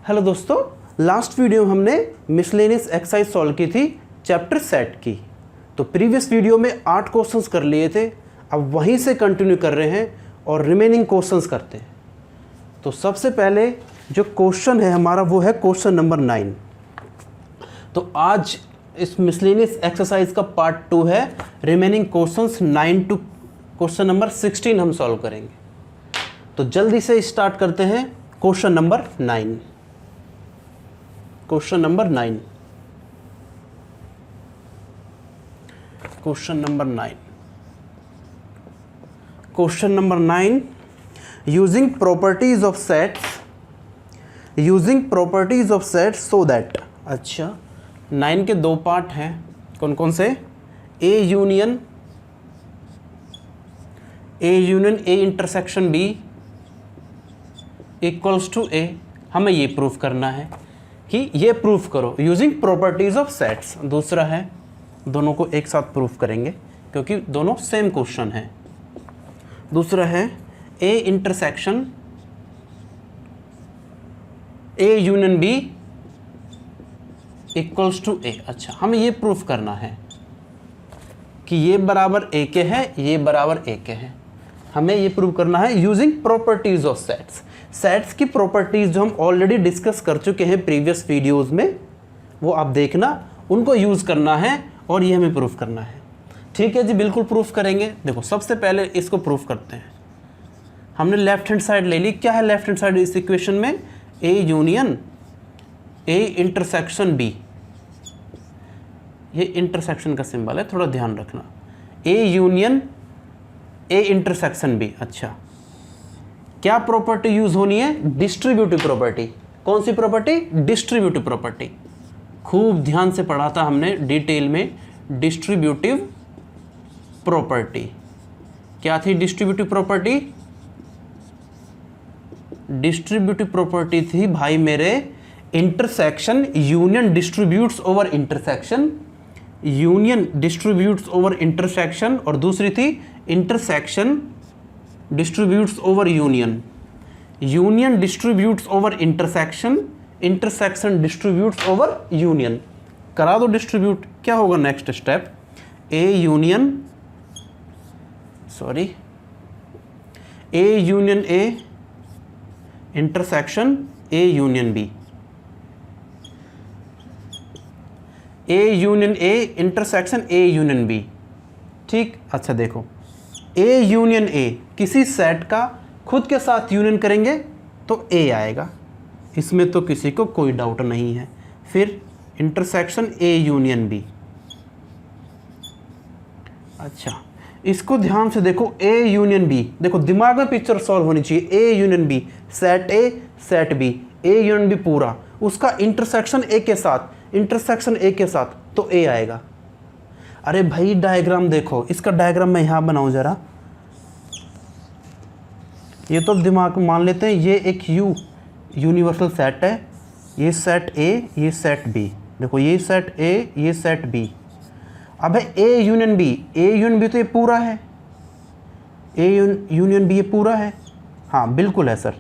Hello दोस्तों, last video में हमने मिसलेनियस एक्सरसाइज सॉल्व की थी चैप्टर सेट की। तो प्रीवियस वीडियो में 8 क्वेश्चंस कर लिए थे, अब वहीं से कंटिन्यू कर रहे हैं और रिमेनिंग क्वेश्चंस करते हैं। तो सबसे पहले जो क्वेश्चन है हमारा वो है क्वेश्चन नंबर 9। तो आज इस मिसलेनियस एक्सरसाइज का पार्ट 2 है। Remaining questions 9 to question number 16 हम सॉल्व करेंगे। तो जल्दी से स्टार्ट करते हैं question number 9। Question number 9, question number 9, question number 9, using properties of sets, using properties of sets so that. अच्छा, 9 के 2 पार्ट हैं, कौन कौन से? A union A intersection B equals to A. हमें ये प्रूफ करना है कि ये प्रूफ करो यूजिंग प्रॉपर्टीज ऑफ सेट्स। दूसरा है, दोनों को एक साथ प्रूफ करेंगे क्योंकि दोनों सेम क्वेश्चन है। दूसरा है A intersection A union B equals to A. अच्छा, हमें ये प्रूफ करना है कि ये बराबर ए के है, ये बराबर ए के है। हमें ये प्रूव करना है using properties of sets. Sets की प्रॉपर्टीज जो हम ऑलरेडी डिस्कस कर चुके हैं प्रीवियस वीडियोस में, वो आप देखना, उनको यूज़ करना है और ये हमें प्रूफ करना है। ठीक है जी, बिल्कुल प्रूफ करेंगे। देखो, सबसे पहले इसको प्रूफ करते हैं। हमने लेफ्ट हैंड साइड ले ली। क्या है लेफ्ट हैंड साइड इस इक्वेशन में? A union A intersection B. ये इंटरसेक्शन का सिंबल है, थोड़ा ध्यान रखना। A union A intersection B. अच्छा, क्या प्रॉपर्टी यूज होनी है? Distributive property. कौन सी प्रॉपर्टी? Distributive property. खूब ध्यान से पढ़ा था हमने डिटेल में। डिस्ट्रीब्यूटिव प्रॉपर्टी क्या थी? डिस्ट्रीब्यूटिव प्रॉपर्टी, डिस्ट्रीब्यूटिव प्रॉपर्टी थी भाई मेरे, intersection union distributes over intersection, union distributes over intersection, और दूसरी थी intersection distributes over union, union distributes over intersection, intersection distributes over union. करा दो डिस्ट्रीब्यूट। क्या होगा next step? A union A union A intersection A union B, A union A intersection A union B. ठीक। अच्छा देखो, A union ए किसी set का खुद के साथ यूनियन करेंगे तो ए आएगा, इसमें तो किसी को कोई डाउट नहीं है। फिर इंटरसेक्शन ए यूनियन बी। अच्छा, इसको ध्यान से देखो, ए यूनियन बी। देखो, दिमाग में पिक्चर सॉल्व होनी चाहिए। A union B, set A set B, A union B पूरा, उसका इंटरसेक्शन ए के साथ, इंटरसेक्शन ए के साथ, तो ए आएगा। अरे भाई डायग्राम देखो, इसका डायग्राम मैं यहाँ बनाऊँ ज़रा। ये तो दिमाग में मान लेते हैं, ये एक यूनिवर्सल सेट है। ये सेट ए, ये सेट बी। देखो, ये सेट ए, ये सेट बी। अब है A union B. A union B तो ये पूरा है, ए यूनियन बी ये पूरा है। हाँ बिल्कुल है सर,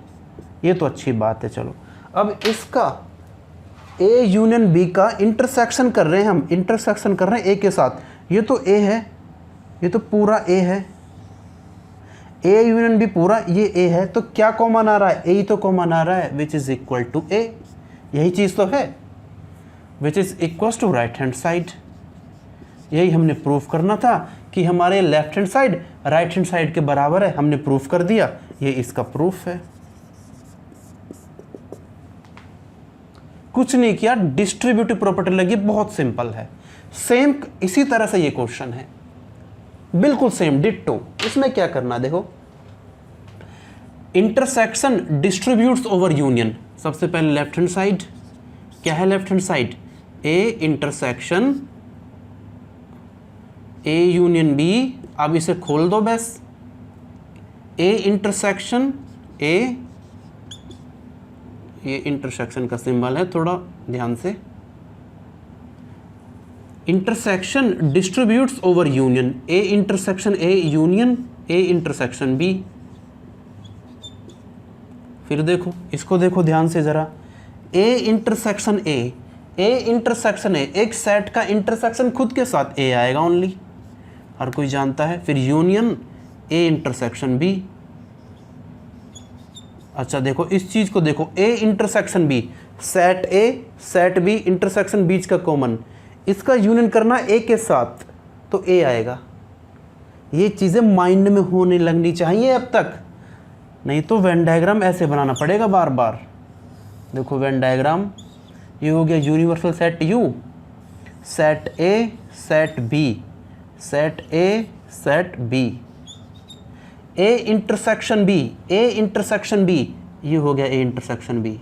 ये तो अच्छी बात है। चलो, अब इसका ए यूनियन बी का इंटरसेक्शन कर रहे हैं हम, इंटरसेक्शन कर रहे हैं ए के साथ। ये तो ए है, ये तो पूरा ए है, ए यूनियन बी पूरा, ये ए है। तो क्या कॉमन आ रहा है? ए ही तो कॉमन आ रहा है, which is equal to A. यही चीज़ तो है, which is equal to right hand side. यही हमने प्रूफ करना था कि हमारे left hand side right hand side के बराबर है। हमने प्रूफ कर दिया, ये इसका प्रूफ है। कुछ नहीं किया, डिस्ट्रीब्यूटिव प्रॉपर्टी लगी, बहुत सिंपल है। सेम इसी तरह से ये क्वेश्चन है, बिल्कुल सेम डिट्टो। इसमें क्या करना, देखो, इंटरसेक्शन डिस्ट्रीब्यूट्स ओवर यूनियन। सबसे पहले लेफ्ट हैंड साइड, क्या है left hand side? A intersection A union B. अब इसे खोल दो बस, ए इंटरसेक्शन ए, ये इंटरसेक्शन का सिंबल है, थोड़ा ध्यान से। Intersection distributes over union, A intersection A union A intersection B. फिर देखो, इसको देखो ध्यान से ज़रा, ए इंटरसेक्शन ए इंटरसेक्शन ए, एक सेट का इंटरसेक्शन खुद के साथ ए आएगा ओनली, हर कोई जानता है। फिर यूनियन ए इंटरसेक्शन बी। अच्छा देखो इस चीज को देखो, A intersection B, set A set B intersection बीच का कॉमन, इसका यूनियन करना ए के साथ तो ए आएगा। ये चीज़ें माइंड में होने लगनी चाहिए अब तक, नहीं तो वेन डायग्राम ऐसे बनाना पड़ेगा बार बार। देखो वेन डायग्राम, ये हो गया universal set U, set A set B, set A set B, A intersection B, A intersection B, ये हो गया ए इंटरसेक्शन बी,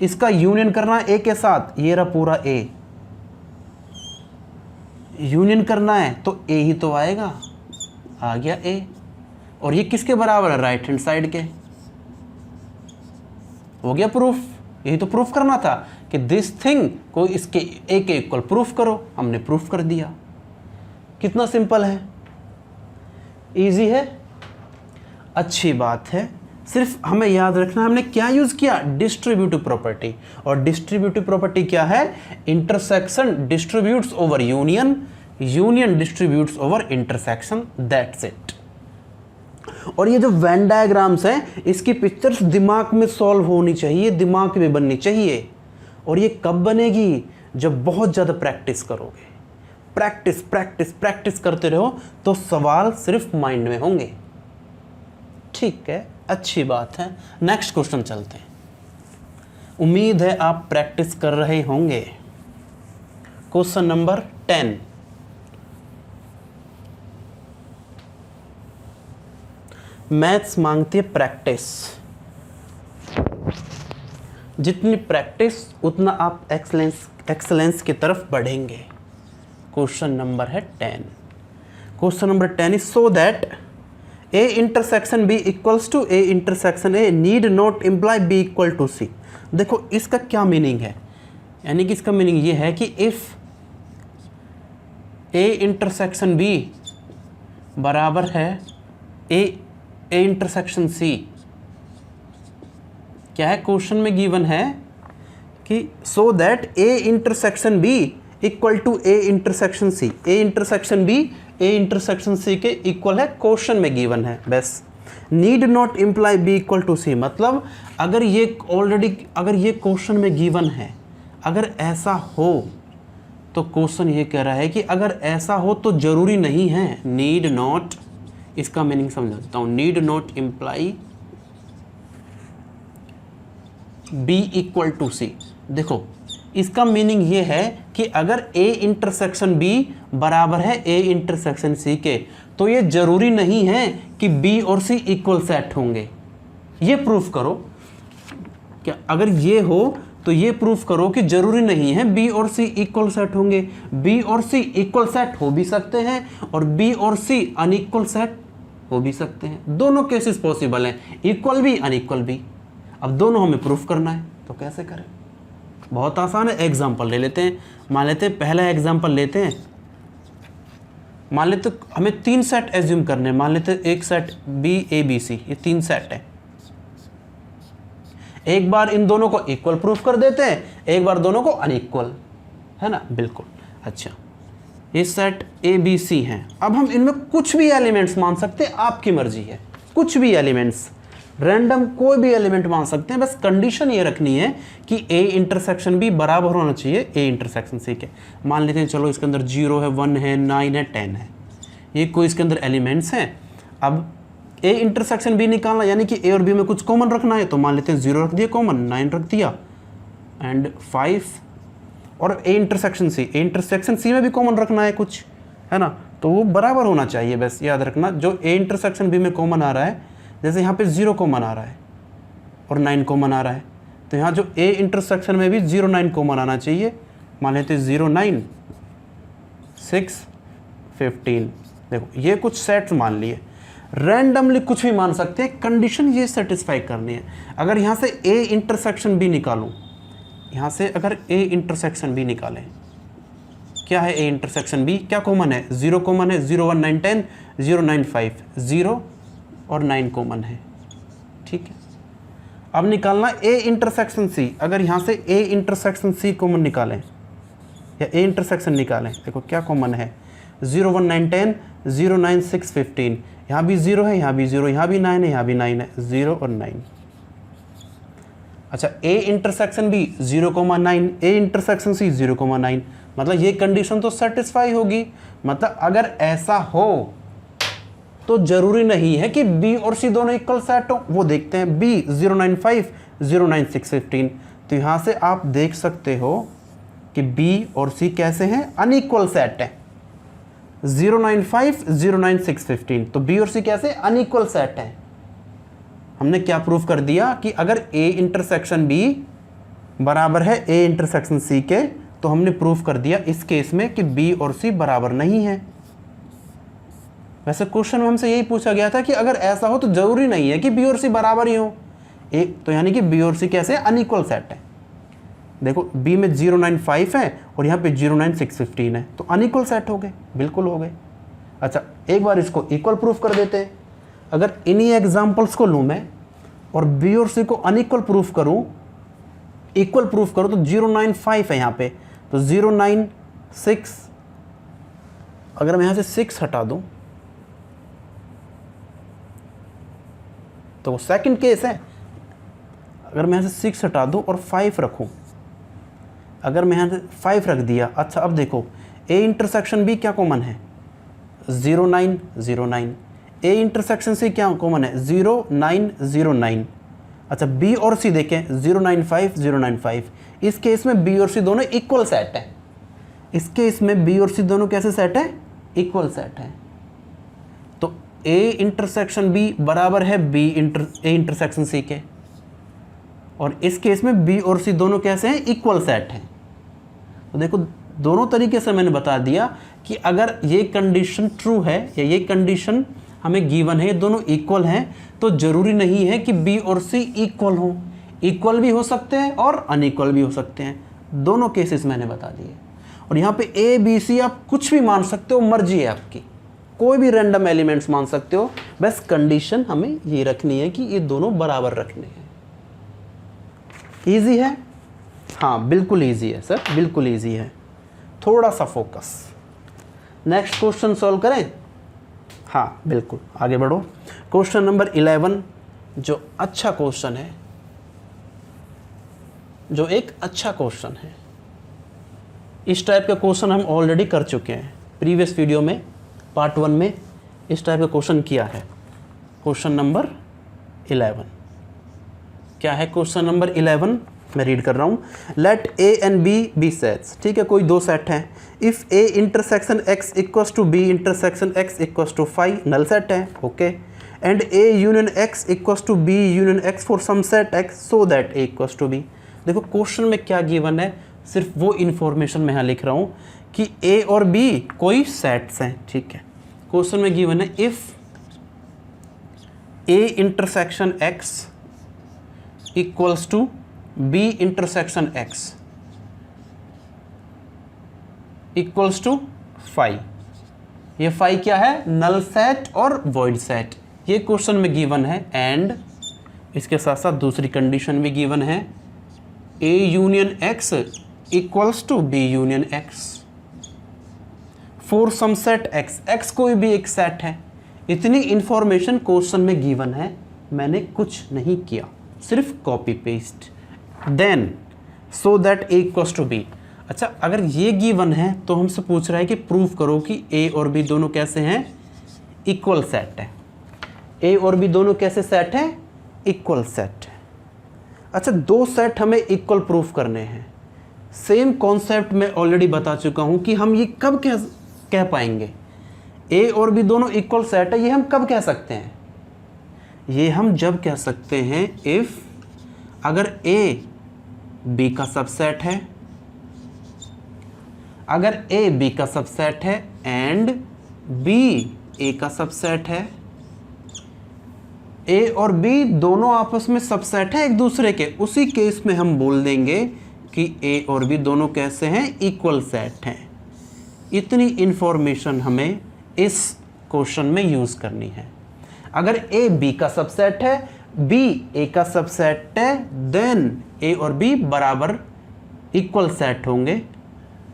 इसका यूनियन करना ए के साथ, ये रहा पूरा ए, यूनियन करना है तो ए ही तो आएगा, आ गया ए। और ये किसके बराबर है? राइट हैंड साइड के। हो गया प्रूफ, यही तो प्रूफ करना था कि दिस थिंग को इसके ए के इक्वल प्रूफ करो, हमने प्रूफ कर दिया। कितना सिंपल है, इजी है, अच्छी बात है। सिर्फ हमें याद रखना हमने क्या यूज किया, डिस्ट्रीब्यूटिव प्रॉपर्टी। और डिस्ट्रीब्यूटिव प्रॉपर्टी क्या है? Intersection distributes over union, union distributes over intersection, that's it. और ये जो वेन डायग्राम्स हैं इसकी पिक्चर्स दिमाग में सॉल्व होनी चाहिए, दिमाग में बननी चाहिए। और ये कब बनेगी? जब बहुत ज़्यादा प्रैक्टिस करोगे। प्रैक्टिस प्रैक्टिस प्रैक्टिस करते रहो तो सवाल सिर्फ माइंड में होंगे। ठीक है, अच्छी बात है। नेक्स्ट क्वेश्चन चलते हैं। उम्मीद है आप प्रैक्टिस कर रहे होंगे। Question number 10। मैथ्स मांगती है प्रैक्टिस। जितनी प्रैक्टिस उतना आप एक्सेलेंस की तरफ बढ़ेंगे। क्वेश्चन नंबर है 10। Question number 10 is so that A intersection B equals to A intersection A need not imply B equal to C। देखो इसका क्या मीनिंग है, यानी कि इसका मीनिंग ये है कि इफ़ A इंटरसेक्शन B बराबर है A इंटरसेक्शन C, क्या है क्वेश्चन में गिवन है कि so that A intersection B equal to A intersection C, A intersection B A intersection C के इक्वल है, क्वेश्चन में गिवन है बस। Need not imply B equal to C, मतलब अगर ये क्वेश्चन में गिवन है, अगर ऐसा हो तो क्वेश्चन ये कह रहा है कि अगर ऐसा हो तो जरूरी नहीं है। नीड नॉट, इसका मीनिंग समझा देता हूँ। Need not imply B equal to C. देखो इसका मीनिंग ये है कि अगर A इंटरसेक्शन B बराबर है A इंटरसेक्शन C के, तो ये जरूरी नहीं है कि B और C इक्वल सेट होंगे। ये प्रूफ करो। क्या अगर ये हो तो ये प्रूफ करो कि जरूरी नहीं है B और C इक्वल सेट होंगे। B और C इक्वल सेट हो भी सकते हैं और B और C अनइक्वल सेट हो भी सकते हैं। दोनों केसेस पॉसिबल हैं, इक्वल भी अनइक्वल भी। अब दोनों हमें प्रूफ करना है, तो कैसे करें? बहुत आसान है। एग्जाम्पल ले लेते हैं। मान लेते हैं, पहला एग्जाम्पल लेते हैं। मान लेते हमें 3 सेट एज्यूम करने। मान लेते हैं एक set B A B C, ये 3 सेट है। एक बार इन दोनों को इक्वल प्रूफ कर देते हैं, एक बार दोनों को अनइक्वल, है ना? बिल्कुल। अच्छा, ये सेट A B C हैं। अब हम इनमें कुछ भी एलिमेंट्स मान सकते हैं, आपकी मर्जी है। कुछ भी एलिमेंट्स, रैंडम कोई भी एलिमेंट मान सकते हैं। बस कंडीशन ये रखनी है कि A इंटरसेक्शन B बराबर होना चाहिए A इंटरसेक्शन C के। मान लेते हैं चलो इसके अंदर 0 है, 1 है, 9 है, 10 है, ये कोई इसके अंदर एलिमेंट्स हैं। अब A इंटरसेक्शन B निकालना, यानी कि A और B में कुछ कॉमन रखना है, तो मान लेते हैं 0 रख दिया कॉमन, 9 रख दिया एंड 5। और A इंटरसेक्शन C में भी कॉमन रखना है कुछ, है ना? तो वो बराबर होना चाहिए। बस याद रखना, जो A इंटरसेक्शन B में कॉमन आ रहा है, जैसे यहाँ पे 0 कॉमन आ रहा है और 9 कॉमन आ रहा है, तो यहाँ जो A इंटरसेक्शन में भी 0 9 कॉमन आना चाहिए। मान लेते हैं 0 9 6 15। देखो ये कुछ सेट्स मान लिए, रैंडमली कुछ भी मान सकते हैं। कंडीशन ये सेटिस्फाई करनी है। अगर यहाँ से A इंटरसेक्शन B निकालूँ, यहाँ से अगर A इंटरसेक्शन B निकालें, क्या है A इंटरसेक्शन B? क्या कॉमन है? 0 कॉमन है, 0 1 9 10, 0 9 5, 0 और 9 कॉमन है। ठीक है, अब निकालना ए इंटरसेक्शन सी। अगर यहाँ से ए इंटरसेक्शन सी कॉमन निकालें या ए इंटरसेक्शन निकालें, देखो क्या कॉमन है, 0 1 9 10, 0 9 6 15, यहाँ भी 0 है, यहाँ भी 0, यहाँ भी 9 है, यहाँ भी 9 है, 0 और 9। अच्छा ए इंटरसेक्शन भी 0,9, ए इंटरसेक्शन सी 0,9, मतलब ये कंडीशन तो सेटिस्फाई होगी। मतलब अगर ऐसा हो तो जरूरी नहीं है कि बी और सी दोनों इक्वल सेट हो। वो देखते हैं, बी 095, 096 15, तो यहाँ से आप देख सकते हो कि बी और सी कैसे हैं, अनइक्वल सेट है। 095, 096 15, तो बी और सी कैसे अनइक्वल सेट है। हमने क्या प्रूफ कर दिया कि अगर ए इंटरसेक्शन बी बराबर है ए इंटरसेक्शन सी के, तो हमने प्रूफ कर दिया इस केस में कि बी और सी बराबर नहीं है। वैसे क्वेश्चन में हमसे यही पूछा गया था कि अगर ऐसा हो तो जरूरी नहीं है कि बी और सी बराबर ही हो, एक तो यानी कि बी और सी कैसे अनइक्वल सेट है। देखो बी में 095 है और यहाँ पे 096 15 है, तो अनइक्वल सेट हो गए, बिल्कुल हो गए। अच्छा एक बार इसको इक्वल प्रूफ कर देते हैं। अगर इन्हीं एग्जाम्पल्स को लूँ मैं और बी और सी को अनइक्वल प्रूफ करूँ, इक्वल प्रूफ करूँ, तो 095 है यहाँ पे, तो 096, अगर मैं यहाँ से 6 हटा दूँ तो वो सेकंड केस है। अगर मैं यहाँ से 6 हटा दूँ और 5 रखूँ, अगर मैं यहाँ से 5 रख दिया, अच्छा अब देखो ए इंटरसेक्शन बी क्या कॉमन है, 09 09, ए इंटरसेक्शन सी क्या कॉमन है, 09 09। अच्छा बी और सी देखें, 095 095, इस केस में बी और सी दोनों इक्वल सेट है। इस केस में बी और सी दोनों कैसे सेट है, इक्वल सेट है। तो ए इंटरसेक्शन बी बराबर है ए इंटरसेक्शन सी के, और इस केस में बी और सी दोनों कैसे हैं, इक्वल सेट हैं। तो देखो दोनों तरीके से मैंने बता दिया कि अगर ये कंडीशन ट्रू है या ये कंडीशन हमें गिवन है, ये दोनों इक्वल हैं, तो जरूरी नहीं है कि बी और सी इक्वल हो। इक्वल भी हो सकते हैं और अनइक्वल भी हो सकते हैं, दोनों केसेस मैंने बता दिए। और यहाँ पे ए बी सी आप कुछ भी मान सकते हो, मर्जी है आपकी, कोई भी रैंडम एलिमेंट्स मान सकते हो, बस कंडीशन हमें ये रखनी है कि ये दोनों बराबर रखने हैं। ईजी है? हाँ बिल्कुल ईजी है सर, बिल्कुल ईजी है, थोड़ा सा फोकस। नेक्स्ट क्वेश्चन सॉल्व करें? हाँ बिल्कुल, आगे बढ़ो। क्वेश्चन नंबर 11 जो अच्छा क्वेश्चन है, जो एक अच्छा क्वेश्चन है। इस टाइप का क्वेश्चन हम ऑलरेडी कर चुके हैं प्रीवियस वीडियो में, पार्ट 1 में इस टाइप का क्वेश्चन किया है। क्वेश्चन नंबर 11 क्या है? क्वेश्चन नंबर 11 मैं रीड कर रहा हूँ। Let A and B be sets, ठीक है, कोई दो सेट हैं। If A intersection X equals to B intersection X equals to 5, null set है, okay. And A union X equals to B union X for some set X so that A equals to B. देखो question में क्या given है, सिर्फ वो information मैं यहाँ लिख रहा हूँ कि ए और बी कोई सेट्स हैं, ठीक है। क्वेश्चन में गिवन है if A intersection X equals to B intersection X equals to 5। ये 5 क्या है? नल सेट और वॉइड सेट, ये क्वेश्चन में गिवन है। एंड इसके साथ साथ दूसरी कंडीशन भी गिवन है, A union X equals to B union X for some set X, X कोई भी एक सेट है। इतनी इंफॉर्मेशन क्वेश्चन में गिवन है, मैंने कुछ नहीं किया, सिर्फ copy paste. Then so that A equals to B. अच्छा अगर ये गिवन है तो हमसे पूछ रहा है कि प्रूफ करो कि ए और बी दोनों कैसे हैं, इक्वल सेट है। ए और बी दोनों कैसे सेट हैं? इक्वल सेट है। अच्छा दो सेट हमें इक्वल प्रूफ करने हैं। सेम कॉन्सेप्ट मैं ऑलरेडी बता चुका हूं कि हम ये कब कह पाएंगे ए और बी दोनों इक्वल सेट है। ये हम कब कह सकते हैं? ये हम जब कह सकते हैं इफ अगर ए बी का सबसेट है, अगर ए बी का सबसेट है एंड बी ए का सबसेट है, ए और बी दोनों आपस में सबसेट है एक दूसरे के, उसी केस में हम बोल देंगे कि ए और बी दोनों कैसे हैं, इक्वल सेट हैं। इतनी इंफॉर्मेशन हमें इस क्वेश्चन में यूज करनी है। अगर ए बी का सबसेट है, बी ए का सबसेट है, देन ए और बी बराबर इक्वल सेट होंगे।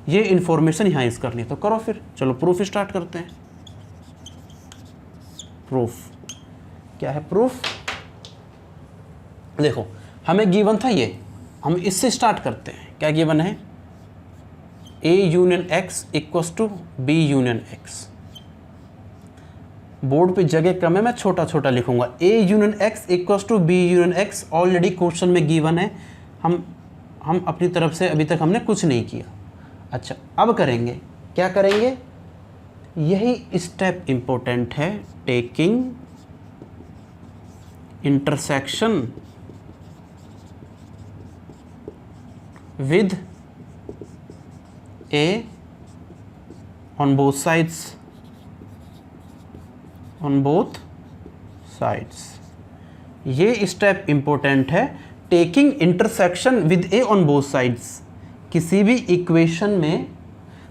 ये इंफॉर्मेशन यहाँ यूज करनी है, तो करो फिर, चलो प्रूफ स्टार्ट करते हैं। प्रूफ क्या है? प्रूफ देखो, हमें गिवन था ये, हम इससे स्टार्ट करते हैं। क्या गिवन है? A union X equals to B union X. Board पे जगह कम है, मैं छोटा छोटा लिखूंगा। A union X equals to B union X already question में गिवन है, हम अपनी तरफ से अभी तक हमने कुछ नहीं किया। अच्छा, अब करेंगे, क्या करेंगे? यही स्टेप इंपॉर्टेंट है, taking intersection with A on both sides, on both sides. ये स्टेप इंपॉर्टेंट है, taking intersection with A on both sides. किसी भी इक्वेशन में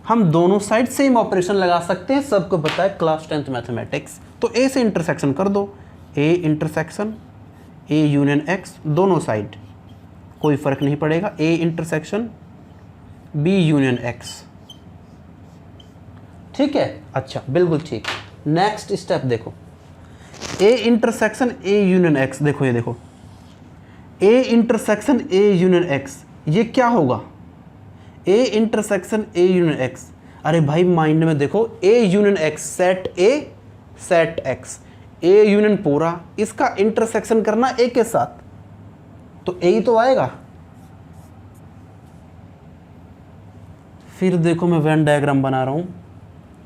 हम दोनों साइड सेम ऑपरेशन लगा सकते हैं, सबको पता है क्लास 10th मैथमेटिक्स। तो ए से इंटरसेक्शन कर दो, A intersection A union X, दोनों साइड कोई फर्क नहीं पड़ेगा, A intersection B union X. ठीक है? अच्छा, बिल्कुल ठीक। नेक्स्ट स्टेप देखो, A intersection A union X. देखो ये देखो, A intersection A union X, ये क्या होगा? A intersection A union X. अरे भाई माइंड में देखो, A union X, set A set X, A union पूरा, इसका इंटरसेक्शन करना ए के साथ, तो ए ही तो आएगा। फिर देखो, मैं वेन डायग्राम बना रहा हूं,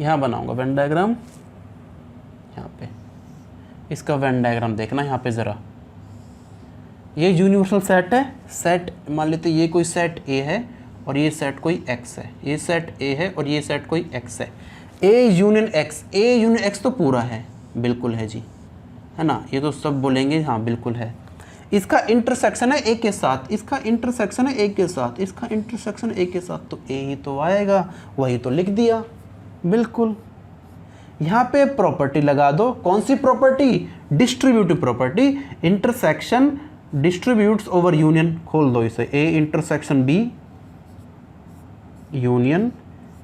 यहां बनाऊंगा वेन डायग्राम, यहाँ पे इसका वेन डायग्राम देखना। यहाँ पे ज़रा, ये यूनिवर्सल सेट है, सेट मान लेते ये कोई सेट ए है और ये सेट कोई एक्स है, ये सेट ए है और ये सेट कोई एक्स है। A union x, A union x तो पूरा है, बिल्कुल है जी, है ना? ये तो सब बोलेंगे हाँ बिल्कुल है। इसका इंटरसेक्शन है ए के साथ, इसका इंटरसेक्शन है ए के साथ, इसका इंटरसेक्शन ए के साथ, तो ए ही तो आएगा, वही तो लिख दिया, बिल्कुल। यहाँ पे प्रॉपर्टी लगा दो, कौन सी property? Distributive property, intersection distributes over union. खोल दो इसे, A intersection B union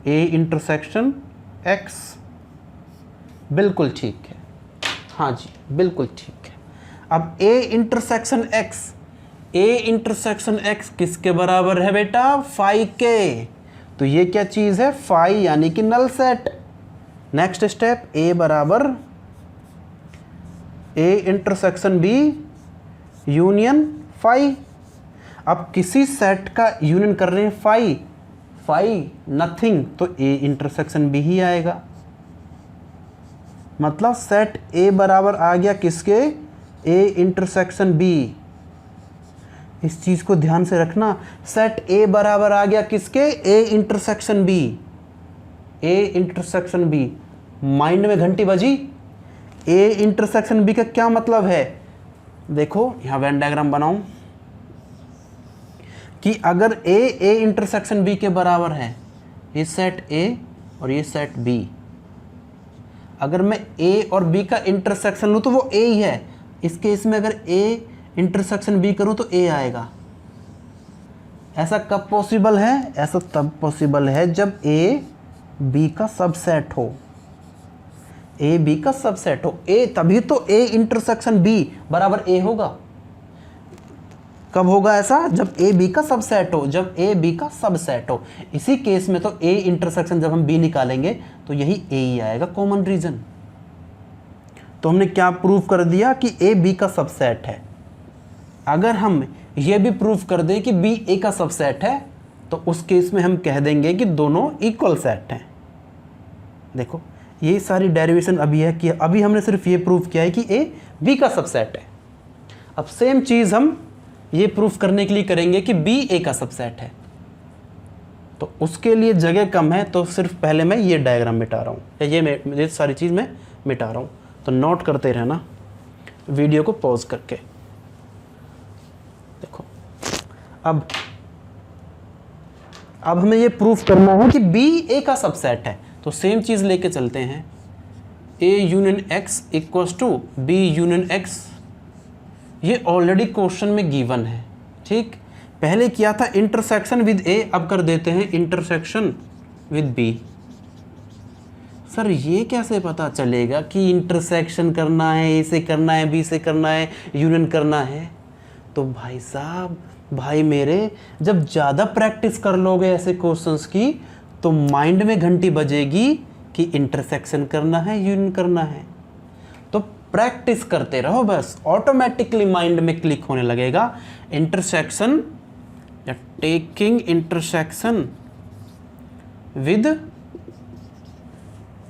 A intersection X. बिल्कुल ठीक है, हाँ जी बिल्कुल ठीक है। अब A intersection X, A intersection X किसके बराबर है बेटा? फाई के। तो ये क्या चीज है? फाई, यानी कि null set. Next step, A बराबर A intersection B union phi. अब किसी सेट का यूनियन कर रहे हैं फाई, फाई नथिंग, तो ए इंटरसेक्शन बी ही आएगा। मतलब सेट ए बराबर आ गया किसके? A intersection B. इस चीज को ध्यान से रखना, सेट ए बराबर आ गया किसके? A intersection B, A intersection B. Mind में घंटी बजी, ए इंटरसेक्शन बी का क्या मतलब है? देखो यहां वेन डायग्राम बनाऊं कि अगर ए इंटरसेक्शन बी के बराबर है, ये सेट ए और ये सेट बी, अगर मैं ए और बी का इंटरसेक्शन लूं तो वो ए ही है। इस केस में अगर ए इंटरसेक्शन बी करूं तो ए आएगा। ऐसा कब पॉसिबल है? ऐसा तब पॉसिबल है जब ए बी का सबसेट हो, ए बी का सबसेट हो। ए तभी तो ए इंटरसेक्शन बी बराबर ए होगा। कब होगा ऐसा? जब ए बी का सबसेट हो, जब ए बी का सबसेट हो। इसी केस में तो ए इंटरसेक्शन जब हम बी निकालेंगे तो यही ए ही आएगा, कॉमन रीजन। तो हमने क्या प्रूव कर दिया कि ए बी का सबसेट है। अगर हम ये भी प्रूव कर दें कि बी ए का सबसेट है तो उस केस में हम कह देंगे कि दोनों इक्वल सेट हैं। देखो ये सारी डेरिवेशन अभी है कि अभी हमने सिर्फ ये प्रूव किया है कि ए बी का सबसेट है। अब सेम चीज़ हम ये प्रूफ करने के लिए करेंगे कि बी ए का सबसेट है, तो उसके लिए जगह कम है, तो सिर्फ पहले मैं ये डायग्राम मिटा रहा हूँ, ये सारी चीज़ मैं मिटा रहा हूँ। तो नोट करते रहना वीडियो को पॉज करके। देखो अब हमें ये प्रूफ करना है कि बी ए का सबसेट है, तो सेम चीज़ लेके चलते हैं। A union X equals to B union X ये ऑलरेडी क्वेश्चन में गिवन है, ठीक। पहले किया था इंटरसेक्शन विद ए, अब कर देते हैं इंटरसेक्शन विद बी। सर ये कैसे पता चलेगा कि इंटरसेक्शन करना है, ए से करना है, बी से करना है, यूनियन करना है? तो भाई साहब, भाई मेरे, जब ज़्यादा प्रैक्टिस कर लोगे ऐसे क्वेश्चंस की तो माइंड में घंटी बजेगी कि इंटरसेक्शन करना है, यूनियन करना है। तो प्रैक्टिस करते रहो बस, ऑटोमेटिकली माइंड में क्लिक होने लगेगा। इंटरसेक्शन या taking intersection with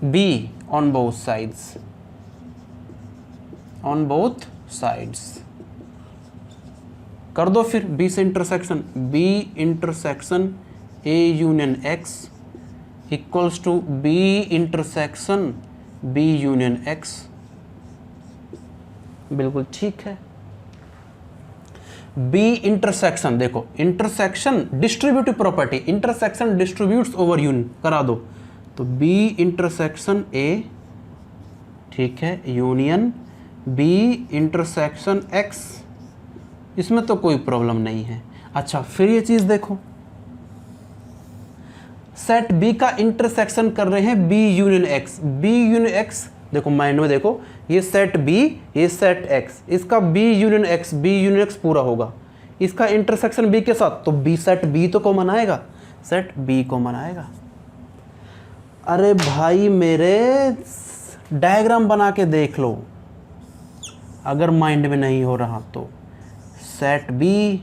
B on both sides, on both sides. कर दो फिर बी से intersection, B intersection A union X equals to B intersection B union X. बिल्कुल ठीक है। बी इंटरसेक्शन, देखो intersection distributive property, intersection distributes over union, करा दो। तो बी इंटरसेक्शन ए, ठीक है, यूनियन बी इंटरसेक्शन एक्स, इसमें तो कोई प्रॉब्लम नहीं है। अच्छा फिर ये चीज देखो, सेट बी का इंटरसेक्शन कर रहे हैं B union X, B union X, देखो माइंड में देखो, ये सेट बी, ये सेट एक्स, इसका B union X, B union X पूरा होगा, इसका इंटरसेक्शन बी के साथ, तो बी सेट बी तो कॉमन आएगा, सेट बी कॉमन आएगा। अरे भाई मेरे, डायग्राम बना के देख लो अगर माइंड में नहीं हो रहा तो। Set B,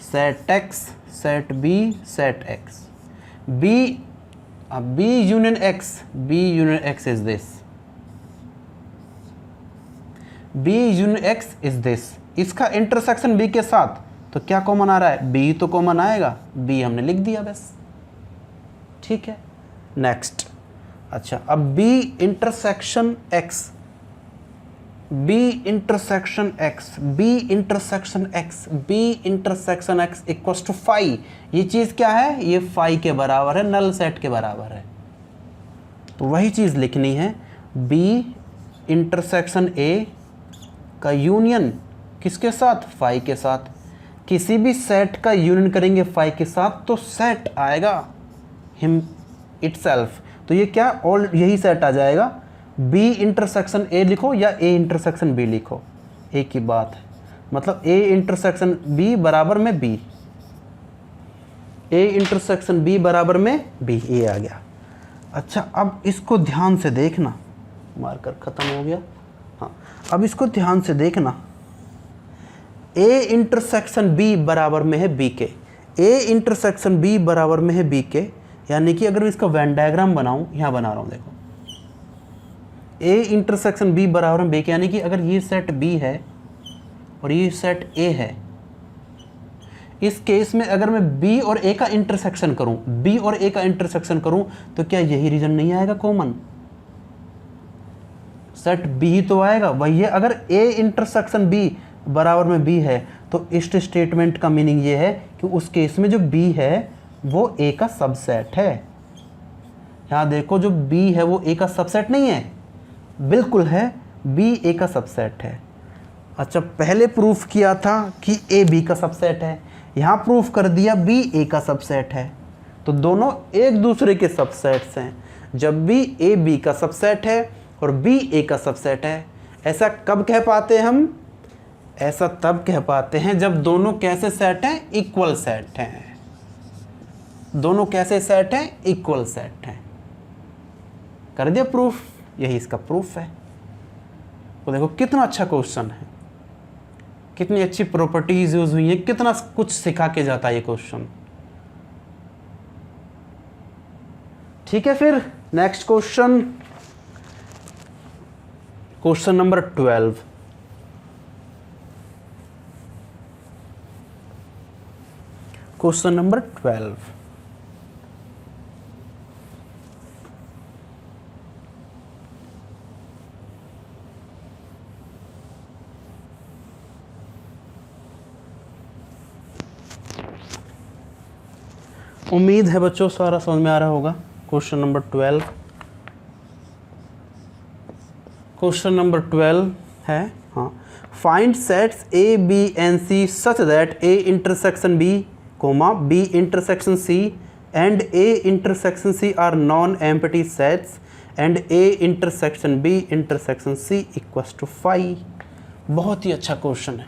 set X, set B, set X, B, अब B union X, B union X is this, B union X is this, इसका इंटरसेक्शन बी के साथ, तो क्या कॉमन आ रहा है? बी तो कॉमन आएगा, बी हमने लिख दिया बस, ठीक है। नेक्स्ट, अच्छा अब B intersection X, B intersection X, B intersection X, B intersection X equals to phi, ये चीज क्या है? ये फाई के बराबर है, नल सेट के बराबर है, तो वही चीज लिखनी है। बी इंटरसेक्शन ए का यूनियन किसके साथ? फाई के साथ। किसी भी सेट का यूनियन करेंगे फाई के साथ तो सेट आएगा हिम इटसेल्फ, तो ये क्या, ऑल यही सेट आ जाएगा। बी इंटरसेक्शन ए लिखो या ए इंटरसेक्शन बी लिखो, एक ही बात है, मतलब ए इंटरसेक्शन बी बराबर में बी, ए इंटरसेक्शन बी बराबर में बी, ए आ गया। अच्छा अब इसको ध्यान से देखना, मार्कर खत्म हो गया, हाँ अब इसको ध्यान से देखना, ए इंटरसेक्शन बी बराबर में है बी के, ए इंटरसेक्शन बी बराबर में है बी के, यानी कि अगर मैं इसका वेन डायग्राम बनाऊं, यहाँ बना रहा हूँ देखो, ए इंटरसेक्शन बी बराबर में बी के, यानी कि अगर ये सेट बी है और ये सेट ए है, इस केस में अगर मैं बी और ए का इंटरसेक्शन करूं, बी और ए का इंटरसेक्शन करूं, तो क्या यही रीजन नहीं आएगा कॉमन? सेट बी ही तो आएगा, वही है। अगर ए इंटरसेक्शन बी बराबर में बी है तो इस स्टेटमेंट का मीनिंग ये है कि उस केस में जो बी है वो ए का सबसेट है। यहाँ देखो जो बी है वो ए का सबसेट नहीं है, बिल्कुल है, बी ए का सबसेट है। अच्छा पहले प्रूफ किया था कि ए बी का सबसेट है, यहाँ प्रूफ कर दिया बी ए का सबसेट है, तो दोनों एक दूसरे के सबसेट्स हैं। जब भी ए बी का सबसेट है और बी ए का सबसेट है, ऐसा कब कह पाते हम? ऐसा तब कह पाते हैं जब दोनों कैसे सेट हैं? इक्वल सेट हैं। दोनों कैसे सेट हैं? इक्वल सेट हैं। कर दिया प्रूफ, यही इसका प्रूफ है। तो देखो कितना अच्छा क्वेश्चन है, कितनी अच्छी प्रॉपर्टीज यूज हुई है, कितना कुछ सिखा के जाता है ये क्वेश्चन। ठीक है, फिर next question, question number 12। Question number 12, उम्मीद है बच्चों सारा समझ में आ रहा होगा। क्वेश्चन नंबर 12, क्वेश्चन नंबर 12 है हाँ, find sets A B and C such that A intersection B comma B intersection C and A intersection C are non empty sets and A intersection B intersection C equals to 5। बहुत ही अच्छा question है।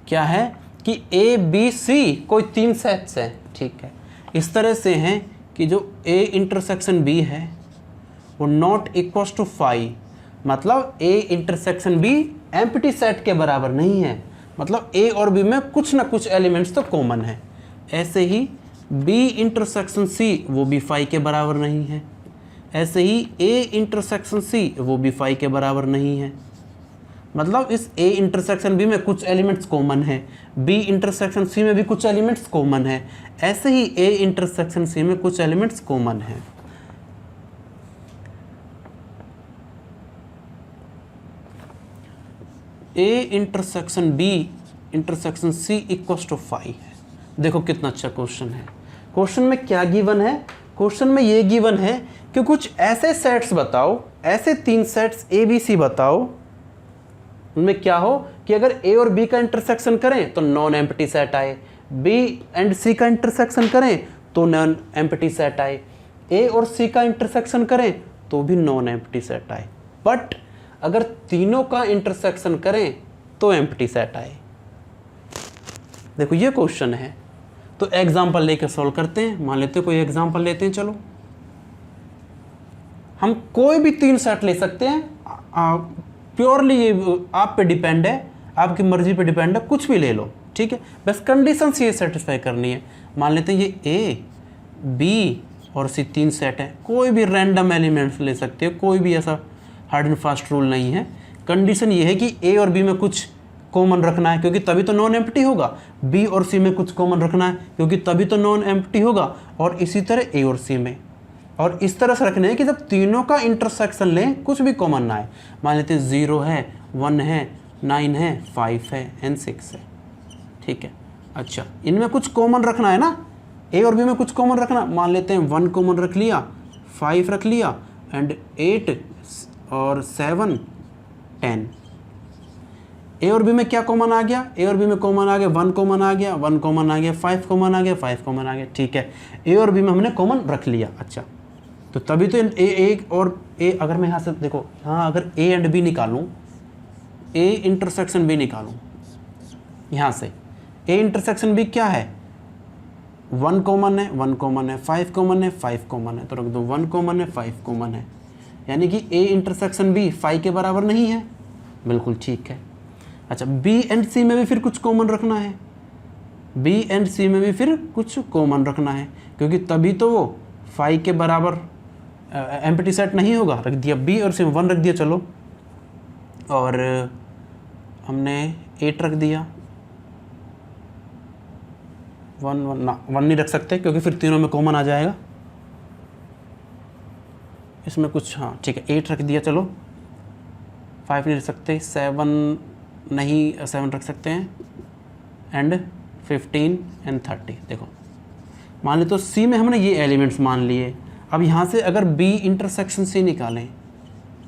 क्या है कि A B C कोई 3 sets हैं, ठीक है, इस तरह से हैं कि जो ए इंटरसेक्शन बी है वो नॉट इक्वल्स टू 5, मतलब ए इंटरसेक्शन बी एम्प्टी सेट के बराबर नहीं है, मतलब ए और बी में कुछ ना कुछ एलिमेंट्स तो कॉमन है। ऐसे ही बी इंटरसेक्शन सी वो भी 5 के बराबर नहीं है, ऐसे ही ए इंटरसेक्शन सी वो भी 5 के बराबर नहीं है, मतलब इस ए इंटरसेक्शन बी में कुछ एलिमेंट्स कॉमन है, बी इंटरसेक्शन सी में भी कुछ एलिमेंट्स कॉमन है, ऐसे ही ए इंटरसेक्शन सी में कुछ एलिमेंट्स कॉमन है। A intersection B intersection C equals to 5 है। देखो कितना अच्छा क्वेश्चन है। क्वेश्चन में क्या गिवन है? क्वेश्चन में ये गिवन है कि कुछ ऐसे सेट्स बताओ, ऐसे 3 सेट्स ए बी सी बताओ, उनमें क्या हो कि अगर ए और बी का इंटरसेक्शन करें तो नॉन एम्प्टी सेट आए, बी एंड सी का इंटरसेक्शन करें तो नॉन एम्प्टी सेट आए, ए और सी का इंटरसेक्शन करें तो भी नॉन एम्प्टी सेट आए, बट अगर तीनों का इंटरसेक्शन करें तो एम्प्टी सेट आए। देखो ये क्वेश्चन है, तो एग्जाम्पल लेके सॉल्व करते हैं। मान लेते हैं कोई एग्जाम्पल लेते हैं, चलो हम कोई भी 3 सेट ले सकते हैं, प्योरली ये आप पे डिपेंड है, आपकी मर्जी पे डिपेंड है, कुछ भी ले लो, ठीक है, बस कंडीशंस ये सेटिस्फाई करनी है। मान लेते हैं ये ए बी और सी 3 सेट है, कोई भी रैंडम एलिमेंट्स ले सकते हो, कोई भी ऐसा हार्ड एंड फास्ट रूल नहीं है। कंडीशन ये है कि ए और बी में कुछ कॉमन रखना है क्योंकि तभी तो नॉन एम्प्टी होगा, बी और सी में कुछ कॉमन रखना है क्योंकि तभी तो नॉन एम्प्टी होगा, और इसी तरह ए और सी में, और इस तरह से रखने हैं कि जब तीनों का इंटरसेक्शन लें कुछ भी कॉमन ना आए। मान लेते हैं 0 है, 1 है, 9 है, 5 है एंड 6 है, ठीक है। अच्छा, इनमें कुछ कॉमन रखना है ना, ए और बी में कुछ कॉमन रखना। मान लेते हैं 1 कॉमन रख लिया, 5 रख लिया एंड 8 और 7 10। ए और बी में क्या कॉमन आ गया? ए और बी में कॉमन आ गया 1 कॉमन आ गया, 1 कॉमन आ गया, 5 कॉमन आ गया, 5 कॉमन आ गया, ठीक है। ए और बी में हमने कॉमन रख लिया। अच्छा, तो तभी तो ए और ए, अगर मैं यहाँ से देखो, हाँ अगर ए एंड बी निकालूँ, ए इंटरसेक्शन बी निकालूँ यहाँ से, ए इंटरसेक्शन बी क्या है? 1 कॉमन है, 1 कॉमन है, 5 कॉमन है, 5 कॉमन है, तो रख दो 1 कॉमन है, 5 कॉमन है, यानी कि ए इंटरसेक्शन बी 5 के बराबर नहीं है, बिल्कुल ठीक है। अच्छा, बी एंड सी में भी फिर कुछ कॉमन रखना है, बी एंड सी में भी फिर कुछ कॉमन रखना है क्योंकि तभी तो वो 5 के बराबर एम्प्टी सेट नहीं होगा। रख दिया बी और सी में 1 रख दिया, चलो, और हमने 8 रख दिया, 1 नहीं रख सकते क्योंकि फिर तीनों में कॉमन आ जाएगा, इसमें कुछ, हाँ ठीक है 8 रख दिया, चलो 5 नहीं रख सकते, 7 नहीं, 7 रख सकते हैं एंड 15 एंड 30। देखो मान ली तो सी में हमने ये एलिमेंट्स मान लिए। अब यहाँ से अगर बी इंटरसेक्शन सी निकालें,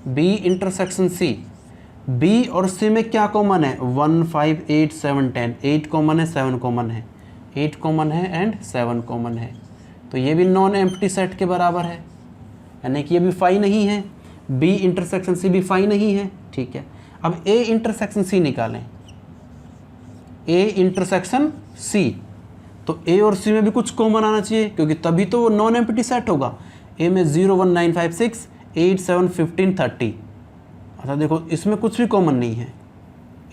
बी इंटरसेक्शन सी, बी और सी में क्या कॉमन है? 1 5 8 7 10, 8 कॉमन है, 7 कॉमन है, 8 कॉमन है एंड 7 कॉमन है, तो ये भी नॉन एम्प्टी सेट के बराबर है, यानी कि ये भी 5 नहीं है, बी इंटरसेक्शन सी भी 5 नहीं है, ठीक है। अब ए इंटरसेक्शन सी निकालें, ए इंटरसेक्शन सी, तो ए और सी में भी कुछ कॉमन आना चाहिए क्योंकि तभी तो वो नॉन एम्प्टी सेट होगा। ए में 0 1 9 5 6 8 7 15 30। अच्छा देखो इसमें कुछ भी कॉमन नहीं है,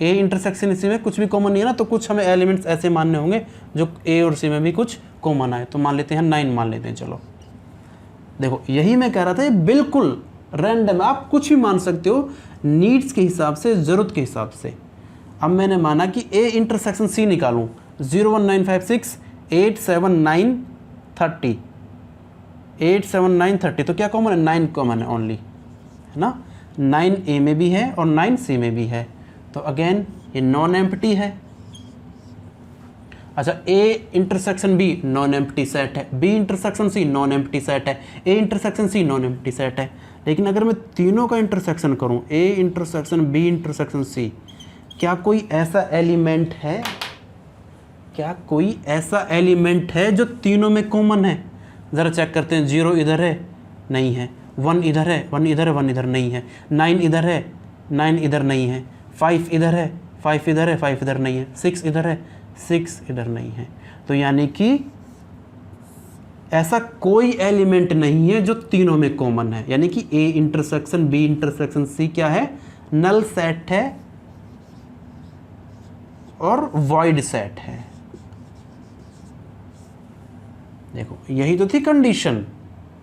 ए इंटरसेक्शन सी में कुछ भी कॉमन नहीं है ना, तो कुछ हमें एलिमेंट्स ऐसे मानने होंगे जो ए और सी में भी कुछ कॉमन आए, तो मान लेते हैं 9 मान लेते हैं। चलो देखो यही मैं कह रहा था, ये बिल्कुल रैंडम, आप कुछ भी मान सकते हो नीड्स के हिसाब से, ज़रूरत के हिसाब से। अब मैंने माना कि ए इंटरसेक्शन सी निकालूं, 0 1 9 5 6 8 7 9 30, 8 7 9 30, तो क्या कॉमन है? 9 कॉमन है ओनली, है ना। 9 ए में भी है और 9 सी में भी है, तो अगेन ये नॉन एम्प्टी है। अच्छा, A intersection B non empty set है, B intersection C non empty set है, A intersection C non empty set है। लेकिन अगर मैं तीनों का इंटरसेक्शन करूं, A intersection B intersection C, क्या कोई ऐसा एलिमेंट है, क्या कोई ऐसा एलिमेंट है जो तीनों में कॉमन है? ज़रा चेक करते हैं। 0 इधर है, नहीं है। 1 इधर है, 1 इधर है, 1 इधर नहीं है। 9 इधर है, 9 इधर नहीं है। 5 इधर है, 5 इधर है, 5 इधर नहीं है। 6 इधर है, 6 इधर नहीं है। तो यानी कि ऐसा कोई एलिमेंट नहीं है जो तीनों में कॉमन है। यानी कि A intersection B intersection C क्या है? नल सेट है और वॉइड सेट है। देखो यही तो थी कंडीशन।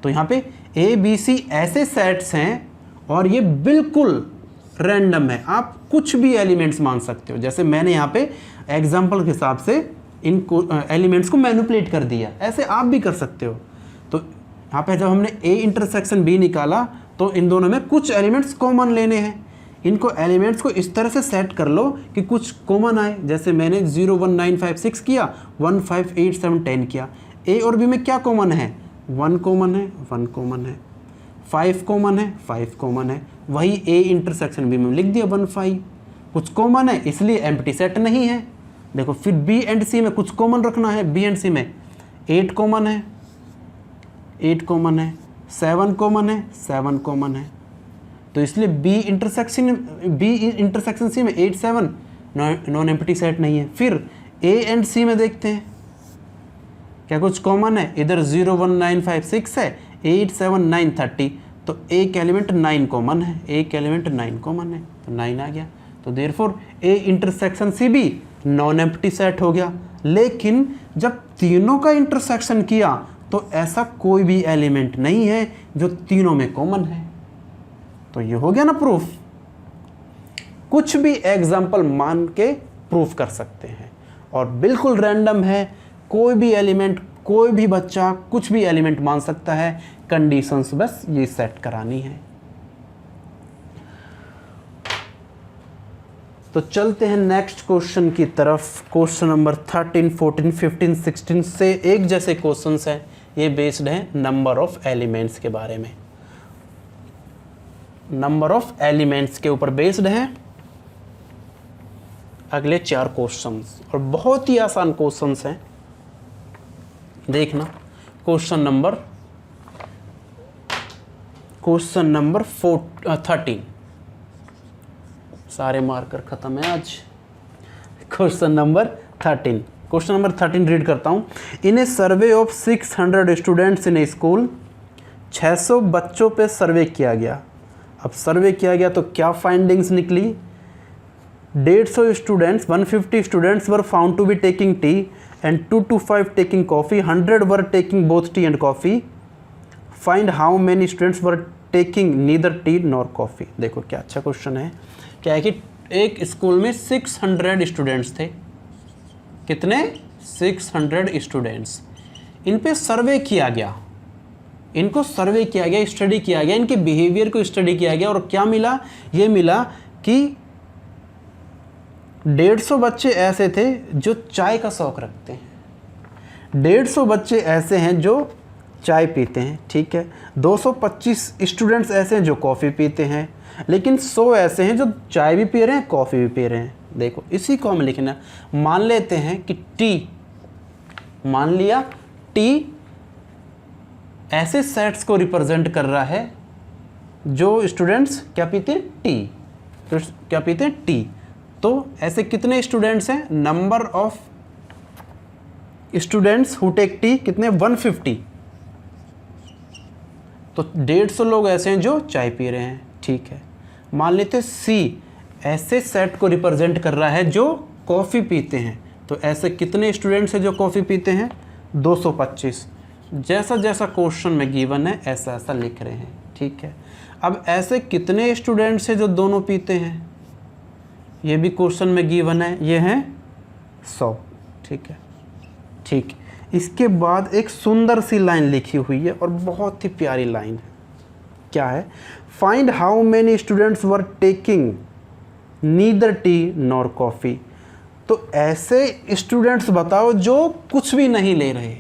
तो यहाँ पे A B C ऐसे सेट्स हैं और ये बिल्कुल रैंडम है। आप कुछ भी एलिमेंट्स मान सकते हो। जैसे मैंने यहाँ पे एग्जांपल के हिसाब से इन एलिमेंट्स को मैनिपुलेट कर दिया, ऐसे आप भी कर सकते हो। तो यहाँ पे जब हमने A इंटरसेक्शन B निकाला तो इन दोनों में कुछ एलिमेंट्स कॉमन लेने हैं। इनको एलिमेंट्स को इस तरह से सेट कर लो कि कुछ कॉमन आए। जैसे मैंने 0 1 9 5 6 किया, 1 5 8 7 10 किया। A और B में क्या कॉमन है? 1 कॉमन है, 1 कॉमन है। 5 कॉमन है, 5 कॉमन है। वही A इंटरसेक्शन B में लिख दिया 1 5। कुछ कॉमन है इसलिए एम्प्टी सेट नहीं है। देखो फिर B एंड C में कुछ कॉमन रखना है। B एंड C में 8 कॉमन है, 8 कॉमन है। 7 कॉमन है, 7 कॉमन है। तो इसलिए B इंटरसेक्शन C में 8 7 नॉन एम्प्टी सेट नहीं है। फिर A एंड C में देखते हैं क्या कुछ कॉमन है। इधर 0 1 9 5 6 है, 8 7 9 30। तो एक एलिमेंट 9 कॉमन है, एक एलिमेंट 9 कॉमन है, तो 9 आ गया। तो देयरफॉर A इंटरसेक्शन C भी नॉन एम्प्टी सेट हो गया। लेकिन जब तीनों का इंटरसेक्शन किया तो ऐसा कोई भी एलिमेंट नहीं है जो तीनों में कॉमन है। तो ये हो गया ना प्रूफ। कुछ भी एग्जाम्पल मान के प्रूफ कर सकते हैं और बिल्कुल रैंडम है। कोई भी एलिमेंट, कोई भी बच्चा कुछ भी एलिमेंट मान सकता है। कंडीशंस बस ये सेट करानी है। तो चलते हैं नेक्स्ट क्वेश्चन की तरफ। क्वेश्चन नंबर 13 14 15 16 से एक जैसे क्वेश्चंस हैं। ये बेस्ड है नंबर ऑफ एलिमेंट्स के बारे में, नंबर ऑफ एलिमेंट्स के ऊपर बेस्ड है अगले 4 क्वेश्चंस, और बहुत ही आसान क्वेश्चंस हैं। देखना क्वेश्चन नंबर 13। सारे मार्कर खत्म है आज। क्वेश्चन नंबर 13 रीड करता हूँ। In a survey of 600 students in a school, 600 बच्चों पे सर्वे किया गया। अब सर्वे किया गया तो क्या फाइंडिंग्स निकली? 150 students, 150 students were found to be taking tea and 2 to 5 taking coffee, 100 were taking both tea and coffee. Find how many students were taking neither tea nor coffee. देखो क्या अच्छा क्वेश्चन है। क्या है कि एक स्कूल में 600 स्टूडेंट्स थे। कितने? 600 स्टूडेंट्स। इन पे सर्वे किया गया, इनको सर्वे किया गया, स्टडी किया गया, इनके बिहेवियर को स्टडी किया गया। और क्या मिला? ये मिला कि 150 बच्चे ऐसे थे जो चाय का शौक़ रखते हैं। 150 बच्चे ऐसे हैं जो चाय पीते हैं, ठीक है। 225 स्टूडेंट्स ऐसे हैं जो कॉफ़ी पीते हैं। लेकिन 100 ऐसे हैं जो चाय भी पी रहे हैं, कॉफ़ी भी पी रहे हैं। देखो इसी को हम लिखना, मान लेते हैं कि टी, मान लिया टी ऐसे सेट्स को रिप्रेजेंट कर रहा है जो स्टूडेंट्स क्या पीते हैं? टी। तो क्या पीते हैं? टी। तो ऐसे कितने स्टूडेंट्स हैं? Number of students who take tea कितने? 150। तो 150 लोग ऐसे हैं जो चाय पी रहे हैं, ठीक है। मान लेते सी ऐसे सेट को रिप्रेजेंट कर रहा है जो कॉफ़ी पीते हैं। तो ऐसे कितने स्टूडेंट्स हैं जो कॉफ़ी पीते हैं? 225। जैसा जैसा क्वेश्चन में गिवन है ऐसा ऐसा लिख रहे हैं, ठीक है। अब ऐसे कितने स्टूडेंट्स हैं जो दोनों पीते हैं? ये भी क्वेश्चन में गिवन है, ये हैं 100, ठीक है। ठीक, इसके बाद एक सुंदर सी लाइन लिखी हुई है और बहुत ही प्यारी लाइन है। क्या है? Find how many students were taking neither tea nor coffee. तो ऐसे स्टूडेंट्स बताओ जो कुछ भी नहीं ले रहे।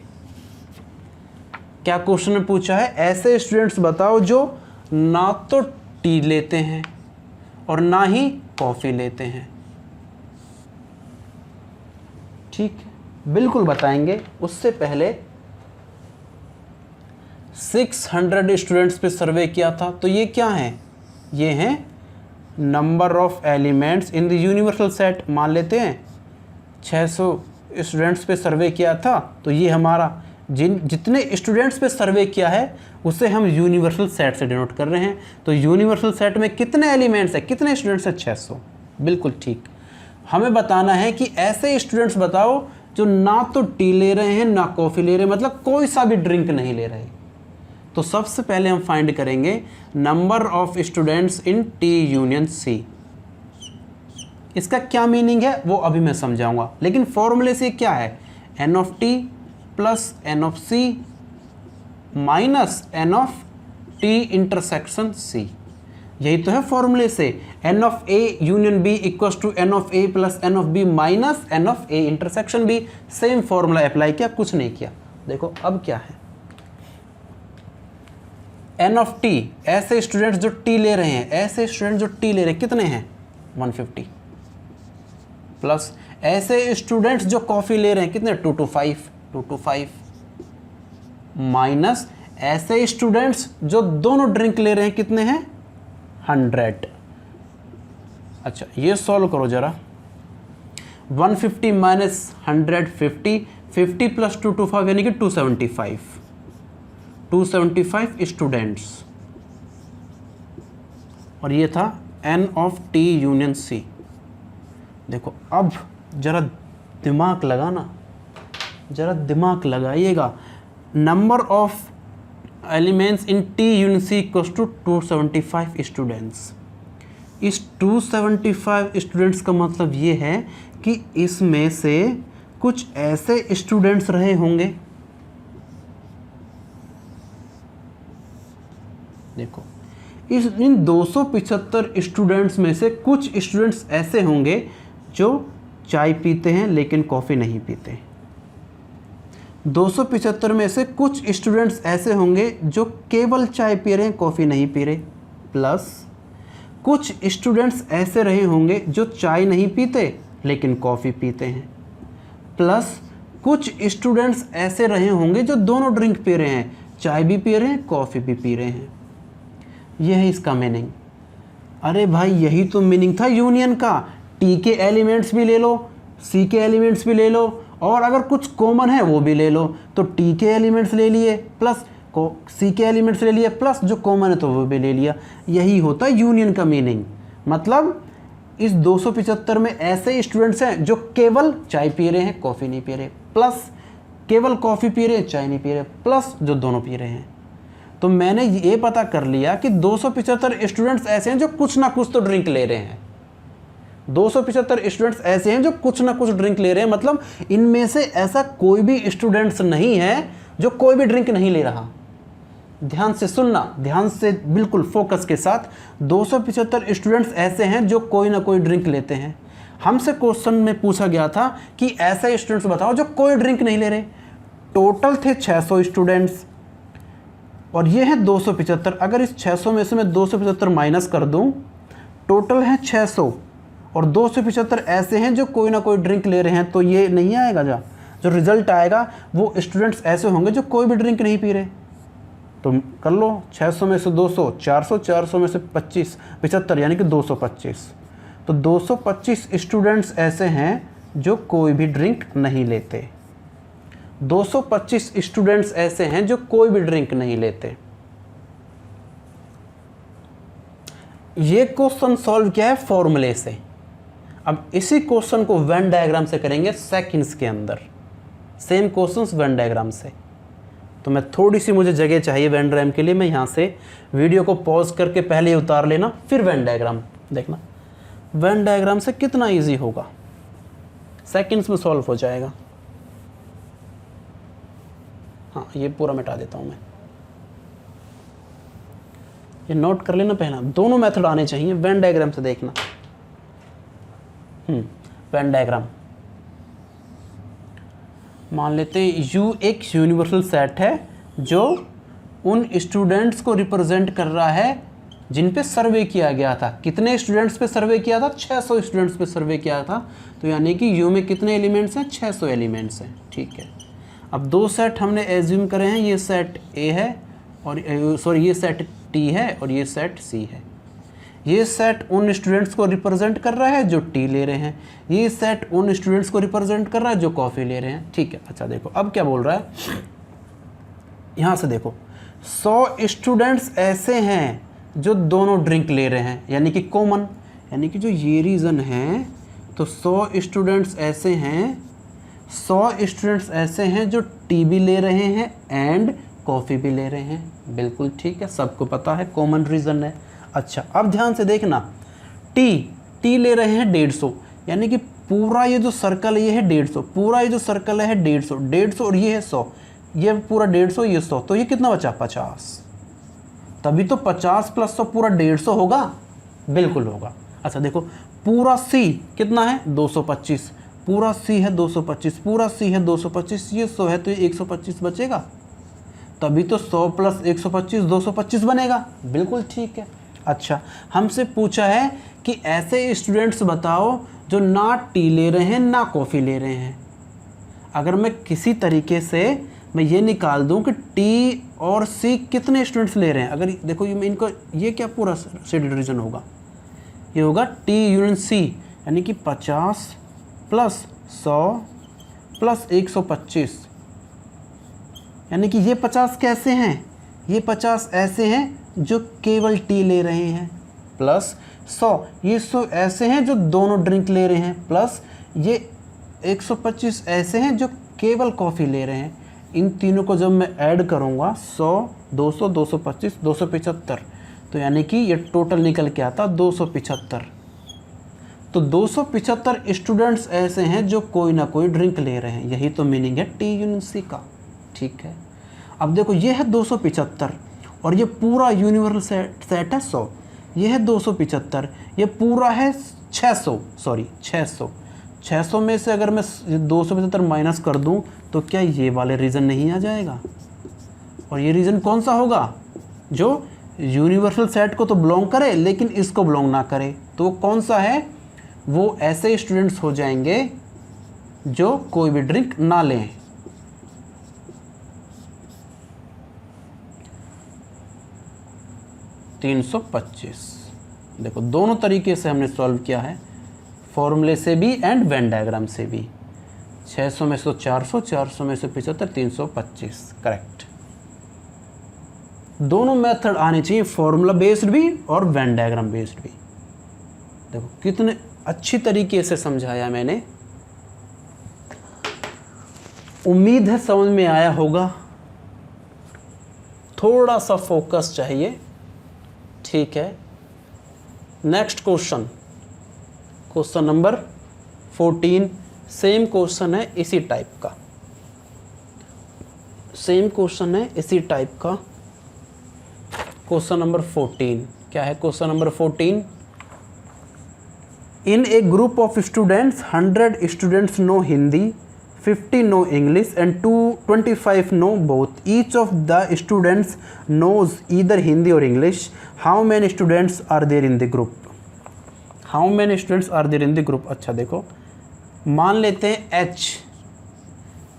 क्या क्वेश्चन में पूछा है? ऐसे स्टूडेंट्स बताओ जो ना तो टी लेते हैं और ना ही कॉफ़ी लेते हैं। ठीक, बिल्कुल बताएंगे। उससे पहले 600 स्टूडेंट्स पे सर्वे किया था, तो ये क्या है, ये हैं number of elements in the universal set. मान लेते हैं 600 स्टूडेंट्स पे सर्वे किया था, तो ये हमारा जितने स्टूडेंट्स पे सर्वे किया है उसे हम यूनिवर्सल सेट से डिनोट कर रहे हैं। तो यूनिवर्सल सेट में कितने एलिमेंट्स हैं, कितने स्टूडेंट्स हैं, 600। बिल्कुल ठीक। हमें बताना है कि ऐसे स्टूडेंट्स बताओ जो ना तो टी ले रहे हैं ना कॉफ़ी ले रहे हैं, मतलब कोई सा भी ड्रिंक नहीं ले रहे। तो सबसे पहले हम फाइंड करेंगे number of students in T union C. इसका क्या मीनिंग है वो अभी मैं समझाऊंगा, लेकिन फॉर्मूले से क्या है, N of T plus N of C minus N of T intersection C. यही तो है फॉर्मूले से, N of A union B equals to N of A plus N of B minus N of A intersection B. Same formula apply किया, कुछ नहीं किया। देखो अब क्या है, एन ऑफ टी, ऐसे स्टूडेंट्स जो टी ले रहे हैं, ऐसे स्टूडेंट जो टी ले रहे हैं कितने हैं, 150, प्लस ऐसे स्टूडेंट्स जो कॉफ़ी ले रहे हैं कितने, 225, माइनस ऐसे स्टूडेंट्स जो दोनों ड्रिंक ले रहे हैं कितने हैं, 100। अच्छा ये सॉल्व करो जरा, 150 माइनस 100 50, 50 प्लस 225 यानी कि 275 स्टूडेंट्स, और ये था N of T union C. देखो अब जरा दिमाग लगाना, जरा दिमाग लगाइएगा। Number of elements in T union C equals to 275 students. इस 275 स्टूडेंट्स का मतलब ये है कि इसमें से कुछ ऐसे स्टूडेंट्स रहे होंगे, देखो इन 275 स्टूडेंट्स में से कुछ स्टूडेंट्स ऐसे होंगे जो चाय पीते हैं लेकिन कॉफ़ी नहीं पीते। 275 में से कुछ स्टूडेंट्स ऐसे होंगे जो केवल चाय पी रहे हैं, कॉफ़ी नहीं पी रहे। प्लस कुछ स्टूडेंट्स ऐसे रहे होंगे जो चाय नहीं पीते लेकिन कॉफ़ी पीते हैं। प्लस कुछ स्टूडेंट्स ऐसे रहे होंगे जो दोनों ड्रिंक पी रहे हैं, चाय भी पी रहे हैं, कॉफ़ी भी पी रहे हैं। यह है इसका मीनिंग। अरे भाई यही तो मीनिंग था यूनियन का। टी के एलिमेंट्स भी ले लो, सी के एलिमेंट्स भी ले लो, और अगर कुछ कॉमन है वो भी ले लो। तो टी के एलिमेंट्स ले लिए प्लस सी के एलिमेंट्स ले लिए प्लस जो कॉमन है तो वो भी ले लिया। यही होता है यूनियन का मीनिंग। मतलब इस 275 में ऐसे स्टूडेंट्स हैं जो केवल चाय पी रहे हैं, कॉफ़ी नहीं पी रहे, प्लस केवल कॉफ़ी पी रहे हैं, चाय नहीं पी रहे, प्लस जो दोनों पी रहे हैं। तो मैंने ये पता कर लिया कि 275 स्टूडेंट्स ऐसे हैं जो कुछ ना कुछ तो ड्रिंक ले रहे हैं। 275 स्टूडेंट्स ऐसे हैं जो कुछ ना कुछ ड्रिंक ले रहे हैं, मतलब इनमें से ऐसा कोई भी स्टूडेंट्स नहीं है जो कोई भी ड्रिंक नहीं ले रहा। ध्यान से सुनना, ध्यान से बिल्कुल फोकस के साथ। 275 स्टूडेंट्स ऐसे हैं जो कोई ना कोई ड्रिंक लेते हैं। हमसे क्वेश्चन में पूछा गया था कि ऐसे स्टूडेंट्स बताओ जो कोई ड्रिंक नहीं ले रहे। टोटल थे 600 स्टूडेंट्स और ये है 275। अगर इस 600 में से मैं 275 माइनस कर दूं, टोटल है 600 और 275 ऐसे हैं जो कोई ना कोई ड्रिंक ले रहे हैं। तो ये नहीं आएगा, जो रिजल्ट आएगा वो स्टूडेंट्स ऐसे होंगे जो कोई भी ड्रिंक नहीं पी रहे। तो कर लो 600 में से 200 400, 400 में से 25 75 यानी कि 225। तो 225 स्टूडेंट्स ऐसे हैं जो कोई भी ड्रिंक नहीं लेते। 225 स्टूडेंट्स ऐसे हैं जो कोई भी ड्रिंक नहीं लेते। ये क्वेश्चन सॉल्व किया है फॉर्मूले से। अब इसी क्वेश्चन को वेन डायग्राम से करेंगे सेकंड्स के अंदर। सेम क्वेश्चंस वेन डायग्राम से। तो मैं थोड़ी सी मुझे जगह चाहिए वेन डायग्राम के लिए। मैं यहाँ से वीडियो को पॉज करके पहले उतार लेना, फिर वेन डायग्राम देखना। वेन डायग्राम से कितना इजी होगा, सेकंड्स में सॉल्व हो जाएगा। हाँ ये पूरा मिटा देता हूँ मैं, ये नोट कर लेना। पहला दोनों मेथड आने चाहिए। वेन डायग्राम से देखना। वेन डायग्राम मान लेते हैं U एक यूनिवर्सल सेट है जो उन स्टूडेंट्स को रिप्रेजेंट कर रहा है जिन पे सर्वे किया गया था। कितने स्टूडेंट्स पे सर्वे किया था? 600 स्टूडेंट्स पे सर्वे किया था। तो यानी कि यू में कितने एलिमेंट्स हैं? 600 एलिमेंट्स हैं। ठीक है, अब दो सेट हमने एज्यूम करे हैं, ये सेट ए है और सॉरी ये सेट टी है और ये सेट सी है। ये सेट उन स्टूडेंट्स को रिप्रेजेंट कर रहा है जो टी ले रहे हैं, ये सेट उन स्टूडेंट्स को रिप्रेजेंट कर रहा है जो कॉफ़ी ले रहे हैं। ठीक है, अच्छा देखो अब क्या बोल रहा है, यहाँ से देखो 100 स्टूडेंट्स ऐसे हैं जो दोनों ड्रिंक ले रहे हैं, यानी कि कॉमन, यानी कि जो ये रीज़न है, तो 100 स्टूडेंट्स ऐसे हैं, 100 स्टूडेंट्स ऐसे हैं जो टी भी ले रहे हैं एंड कॉफ़ी भी ले रहे हैं। बिल्कुल ठीक है, सबको पता है कॉमन रीज़न है। अच्छा अब ध्यान से देखना, टी ले रहे हैं 150, यानी कि पूरा ये जो सर्कल है ये है 150, पूरा ये जो सर्कल है 150 और ये है 100, ये पूरा 150 ये 100, तो ये कितना बचा? 50। तभी तो 50 + 100 पूरा 150 होगा। बिल्कुल होगा। अच्छा देखो पूरा सी कितना है? 225, पूरा सी है 225, पूरा सी है 225, ये 100 है तो ये 125 बचेगा, तभी तो 100 + 125 225 बनेगा। बिल्कुल ठीक है। अच्छा हमसे पूछा है कि ऐसे स्टूडेंट्स बताओ जो ना टी ले रहे हैं ना कॉफ़ी ले रहे हैं। अगर मैं किसी तरीके से मैं ये निकाल दूं कि टी और सी कितने स्टूडेंट्स ले रहे हैं, अगर देखो ये इनको ये क्या पूरा शेडेड रीजन होगा, ये होगा टी यूनियन सी, यानी कि 50 + 100 + 125, यानी कि ये 50 कैसे हैं? ये 50 ऐसे हैं जो केवल टी ले रहे हैं, प्लस 100 ये 100 ऐसे हैं जो दोनों ड्रिंक ले रहे हैं, प्लस ये 125 ऐसे हैं जो केवल कॉफ़ी ले रहे हैं। इन तीनों को जब मैं ऐड करूँगा 100 200 225 275, तो यानी कि ये टोटल निकल के आता 275। तो 275 स्टूडेंट्स ऐसे हैं जो कोई ना कोई ड्रिंक ले रहे हैं, यही तो मीनिंग है टी यूनियन सी का। ठीक है, अब देखो ये है 275 और ये पूरा यूनिवर्सल सेट है 100, ये है 275, ये पूरा है 600 में से अगर मैं 275 माइनस कर दूं तो क्या ये वाले रीज़न नहीं आ जाएगा? और ये रीज़न कौन सा होगा? जो यूनिवर्सल सेट को तो बिलोंग करे लेकिन इसको बिलोंग ना करे, तो वो कौन सा है? वो ऐसे स्टूडेंट्स हो जाएंगे जो कोई भी ड्रिंक ना लें। $325। देखो दोनों तरीके से हमने सॉल्व किया है, फॉर्मूले से भी एंड वेन डायग्राम से भी। 600 में से 400, 400 में से 75, 325 करेक्ट। दोनों मेथड आने चाहिए, फॉर्मूला बेस्ड भी और वेन डायग्राम बेस्ड भी। देखो कितने अच्छी तरीके से समझाया मैंने, उम्मीद है समझ में आया होगा। थोड़ा सा फोकस चाहिए। ठीक है, next question, question number 14। Same question है इसी टाइप का, सेम क्वेश्चन है इसी टाइप का। क्वेश्चन नंबर 14 क्या है? Question number 14, in a group of students 100 students know Hindi, 50 know English and 25 know both. Each of the students knows either Hindi or English. How many students are there in the group? How many students are there in the group? अच्छा देखो, मान लेते हैं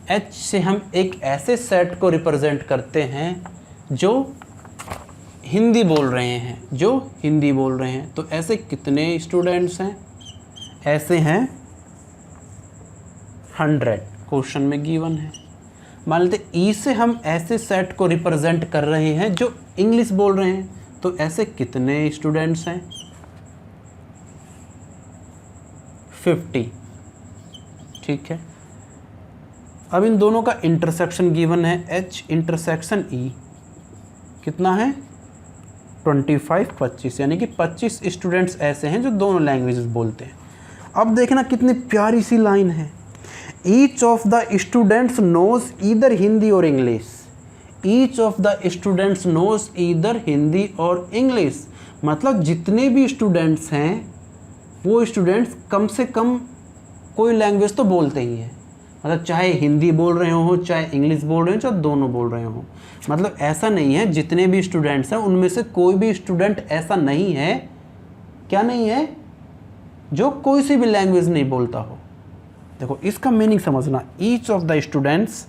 H से हम एक ऐसे set को रिप्रेजेंट करते हैं जो हिंदी बोल रहे हैं, तो ऐसे कितने स्टूडेंट्स हैं? ऐसे हैं 100, क्वेश्चन में गिवन है। मान लेते ई से हम ऐसे सेट को रिप्रेजेंट कर रहे हैं जो इंग्लिश बोल रहे हैं, तो ऐसे कितने स्टूडेंट्स हैं? 50। ठीक है, अब इन दोनों का इंटरसेक्शन गिवन है, H इंटरसेक्शन E कितना है? 25 25, यानी कि 25 स्टूडेंट्स ऐसे हैं जो दोनों लैंग्वेजेस बोलते हैं। अब देखना कितनी प्यारी सी लाइन है, each of the students knows either Hindi और English. Each of the students knows either Hindi और इंग्लिश, मतलब जितने भी स्टूडेंट्स हैं वो स्टूडेंट्स कम से कम कोई लैंग्वेज तो बोलते ही हैं। मतलब चाहे हिंदी बोल रहे हो, चाहे इंग्लिश बोल रहे हो, चाहे दोनों बोल रहे हो। मतलब ऐसा नहीं है जितने भी स्टूडेंट्स हैं उनमें से कोई भी स्टूडेंट ऐसा नहीं है, क्या नहीं है, जो कोई सी भी लैंग्वेज नहीं बोलता हो। देखो इसका मीनिंग समझना, ईच ऑफ द स्टूडेंट्स,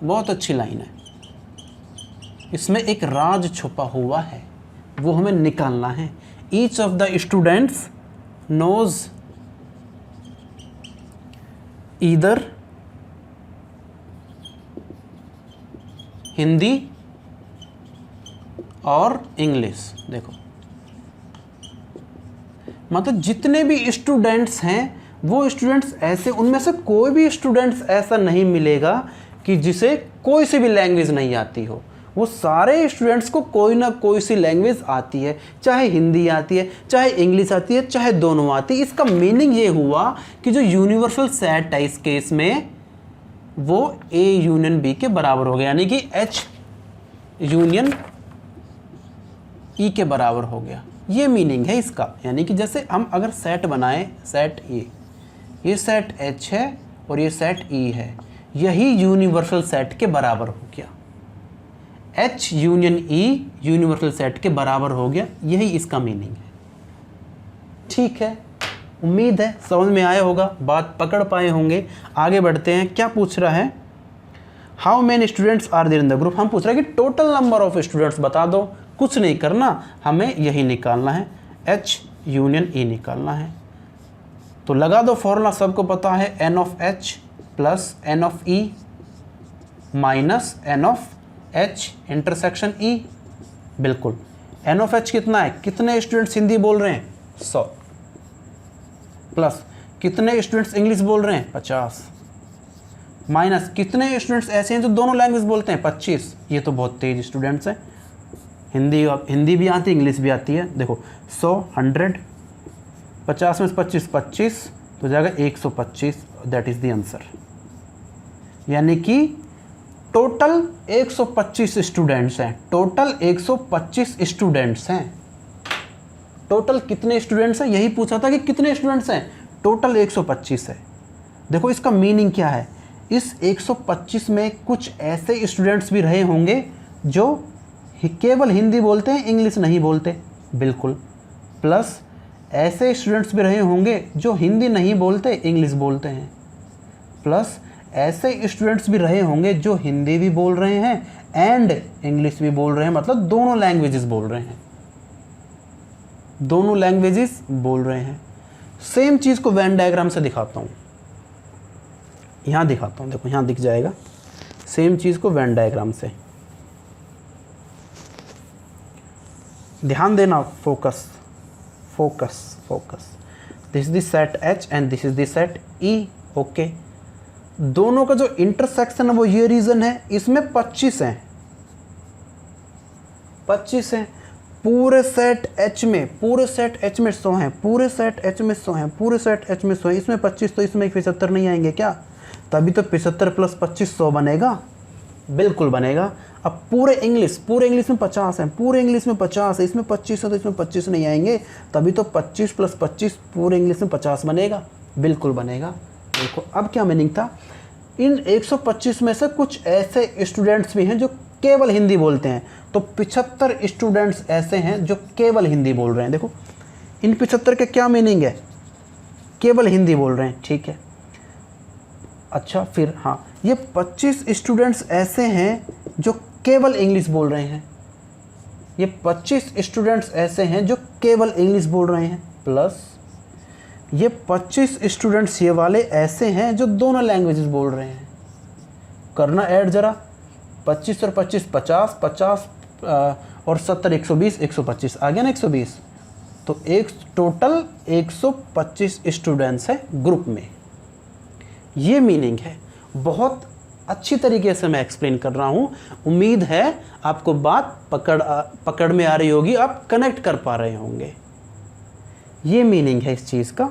बहुत अच्छी लाइन है, इसमें एक राज छुपा हुआ है, वो हमें निकालना है। Each of the students knows either Hindi और इंग्लिश। देखो मतलब जितने भी स्टूडेंट्स हैं वो स्टूडेंट्स ऐसे, उनमें से कोई भी स्टूडेंट्स ऐसा नहीं मिलेगा कि जिसे कोई सी भी लैंग्वेज नहीं आती हो। वो सारे स्टूडेंट्स को कोई ना कोई सी लैंग्वेज आती है, चाहे हिंदी आती है, चाहे इंग्लिश आती है, चाहे दोनों आती है। इसका मीनिंग ये हुआ कि जो यूनिवर्सल सेट है इस केस में वो A यूनियन B के बराबर हो गया, यानी कि H यूनियन E के बराबर हो गया। ये मीनिंग है इसका। यानी कि जैसे हम अगर सेट बनाएं, सेट ये सेट H है और ये सेट E है, यही यूनिवर्सल सेट के बराबर हो गया। H union E universal set के बराबर हो गया, यही इसका मीनिंग है। ठीक है, उम्मीद है समझ में आया होगा, बात पकड़ पाए होंगे। आगे बढ़ते हैं, क्या पूछ रहा है, how many students are there in the group. हम पूछ रहे हैं कि टोटल नंबर ऑफ स्टूडेंट्स बता दो। कुछ नहीं करना, हमें यही निकालना है, H यूनियन E निकालना है। तो लगा दो फॉर्मूला, सबको पता है, n of H plus n of E minus n of H intersection E। बिल्कुल, n ऑफ H कितना है, कितने स्टूडेंट्स हिंदी बोल रहे हैं, 100, प्लस कितने स्टूडेंट्स इंग्लिश बोल रहे हैं, 50, माइनस कितने स्टूडेंट्स ऐसे हैं जो दोनों लैंग्वेज बोलते हैं, 25। ये तो बहुत तेज स्टूडेंट्स हैं, हिंदी भी आती है, इंग्लिश भी आती है। देखो 100, 100, 50 में 25, 25 तो जाएगा 125, दैट इज द आंसर। यानी कि टोटल 125 स्टूडेंट्स हैं, टोटल 125 स्टूडेंट्स हैं। टोटल कितने स्टूडेंट्स हैं, यही पूछा था कि कितने स्टूडेंट्स हैं, टोटल 125 है। देखो इसका मीनिंग क्या है, इस 125 में कुछ ऐसे स्टूडेंट्स भी रहे होंगे जो केवल हिंदी बोलते हैं, इंग्लिश नहीं बोलते, बिल्कुल, प्लस ऐसे स्टूडेंट्स भी रहे होंगे जो हिंदी नहीं बोलते, इंग्लिश बोलते हैं, प्लस ऐसे स्टूडेंट्स भी रहे होंगे जो हिंदी भी बोल रहे हैं एंड इंग्लिश भी बोल रहे हैं, मतलब दोनों लैंग्वेजेस बोल रहे हैं, दोनों लैंग्वेजेस बोल रहे हैं। सेम चीज़ को वेन डायग्राम से दिखाता हूँ, यहाँ दिखाता हूँ, देखो यहाँ दिख जाएगा, सेम चीज़ को वेन डायग्राम से। ध्यान देना, focus focus focus. This is the set H and this is the set E। Okay, दोनों का जो इंटरसेक्शन है वो ये रीजन है, इसमें 25 हैं, 25 हैं। पूरे सेट H में 100 हैं, पूरे सेट H में 100 हैं, पूरे सेट H में 100 हैं, इसमें 25, तो इसमें 75 नहीं आएंगे क्या, तभी तो 75 प्लस 25 100 बनेगा, बिल्कुल बनेगा। अब पूरे इंग्लिश में 50 हैं, पूरे इंग्लिश में 50 है, इसमें 25 है तो इसमें 25 नहीं आएंगे, तभी तो 25 प्लस 25 पूरे इंग्लिश में 50 बनेगा, बिल्कुल बनेगा। देखो अब क्या मीनिंग था, इन 125 में से कुछ ऐसे स्टूडेंट्स भी हैं जो केवल हिंदी बोलते हैं, तो 75 स्टूडेंट्स ऐसे हैं जो केवल हिंदी बोल रहे हैं। देखो इन 75 के क्या मीनिंग है, केवल हिंदी बोल रहे हैं, ठीक है। अच्छा फिर हाँ, ये 25 स्टूडेंट्स ऐसे हैं जो केवल इंग्लिश बोल रहे हैं, ये 25 स्टूडेंट्स ऐसे हैं जो केवल इंग्लिश बोल रहे हैं, प्लस ये 25 स्टूडेंट्स ये वाले ऐसे हैं जो दोनों लैंग्वेजेस बोल रहे हैं। करना ऐड जरा, 25 और 25 50, 50 और 70 120, 125 आ गया ना 120, तो एक टोटल 125 स्टूडेंट्स हैं ग्रुप में। ये मीनिंग है, बहुत अच्छी तरीके से मैं एक्सप्लेन कर रहा हूँ। उम्मीद है आपको बात पकड़ में आ रही होगी, आप कनेक्ट कर पा रहे होंगे। ये मीनिंग है इस चीज़ का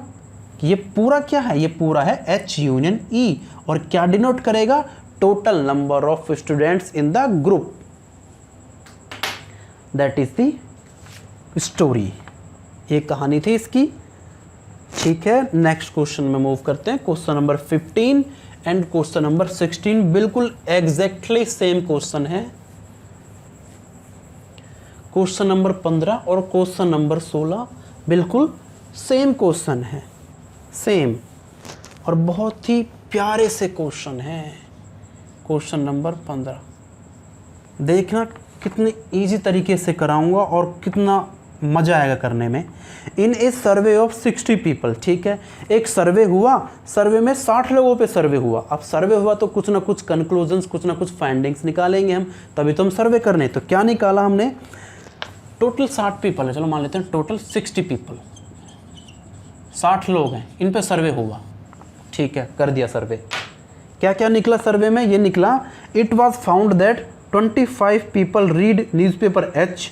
कि ये पूरा क्या है, ये पूरा है H यूनियन E, और क्या डिनोट करेगा, total number of students in the group, that is the story. ये कहानी थी इसकी। ठीक है, नेक्स्ट क्वेश्चन में मूव करते हैं। Question number 15 and question number 16 बिल्कुल एग्जैक्टली सेम क्वेश्चन है। क्वेश्चन नंबर 15 और क्वेश्चन नंबर 16 बिल्कुल सेम क्वेश्चन है, सेम, और बहुत ही प्यारे से क्वेश्चन है। क्वेश्चन नंबर 15 देखना कितने इजी तरीके से कराऊंगा और कितना मज़ा आएगा करने में। इन ए सर्वे ऑफ 60 पीपल, ठीक है, एक सर्वे हुआ, सर्वे में 60 लोगों पे सर्वे हुआ। अब सर्वे हुआ तो कुछ ना कुछ कंक्लूजन्स, कुछ ना कुछ फाइंडिंग्स निकालेंगे हम, तभी तो हम सर्वे करने। तो क्या निकाला हमने, टोटल 60 पीपल है, चलो मान लेते हैं टोटल 60 पीपल, 60 लोग हैं, इन पे सर्वे हुआ, ठीक है, कर दिया सर्वे। क्या क्या निकला सर्वे में, ये निकला, it was found that 25 people read newspaper H,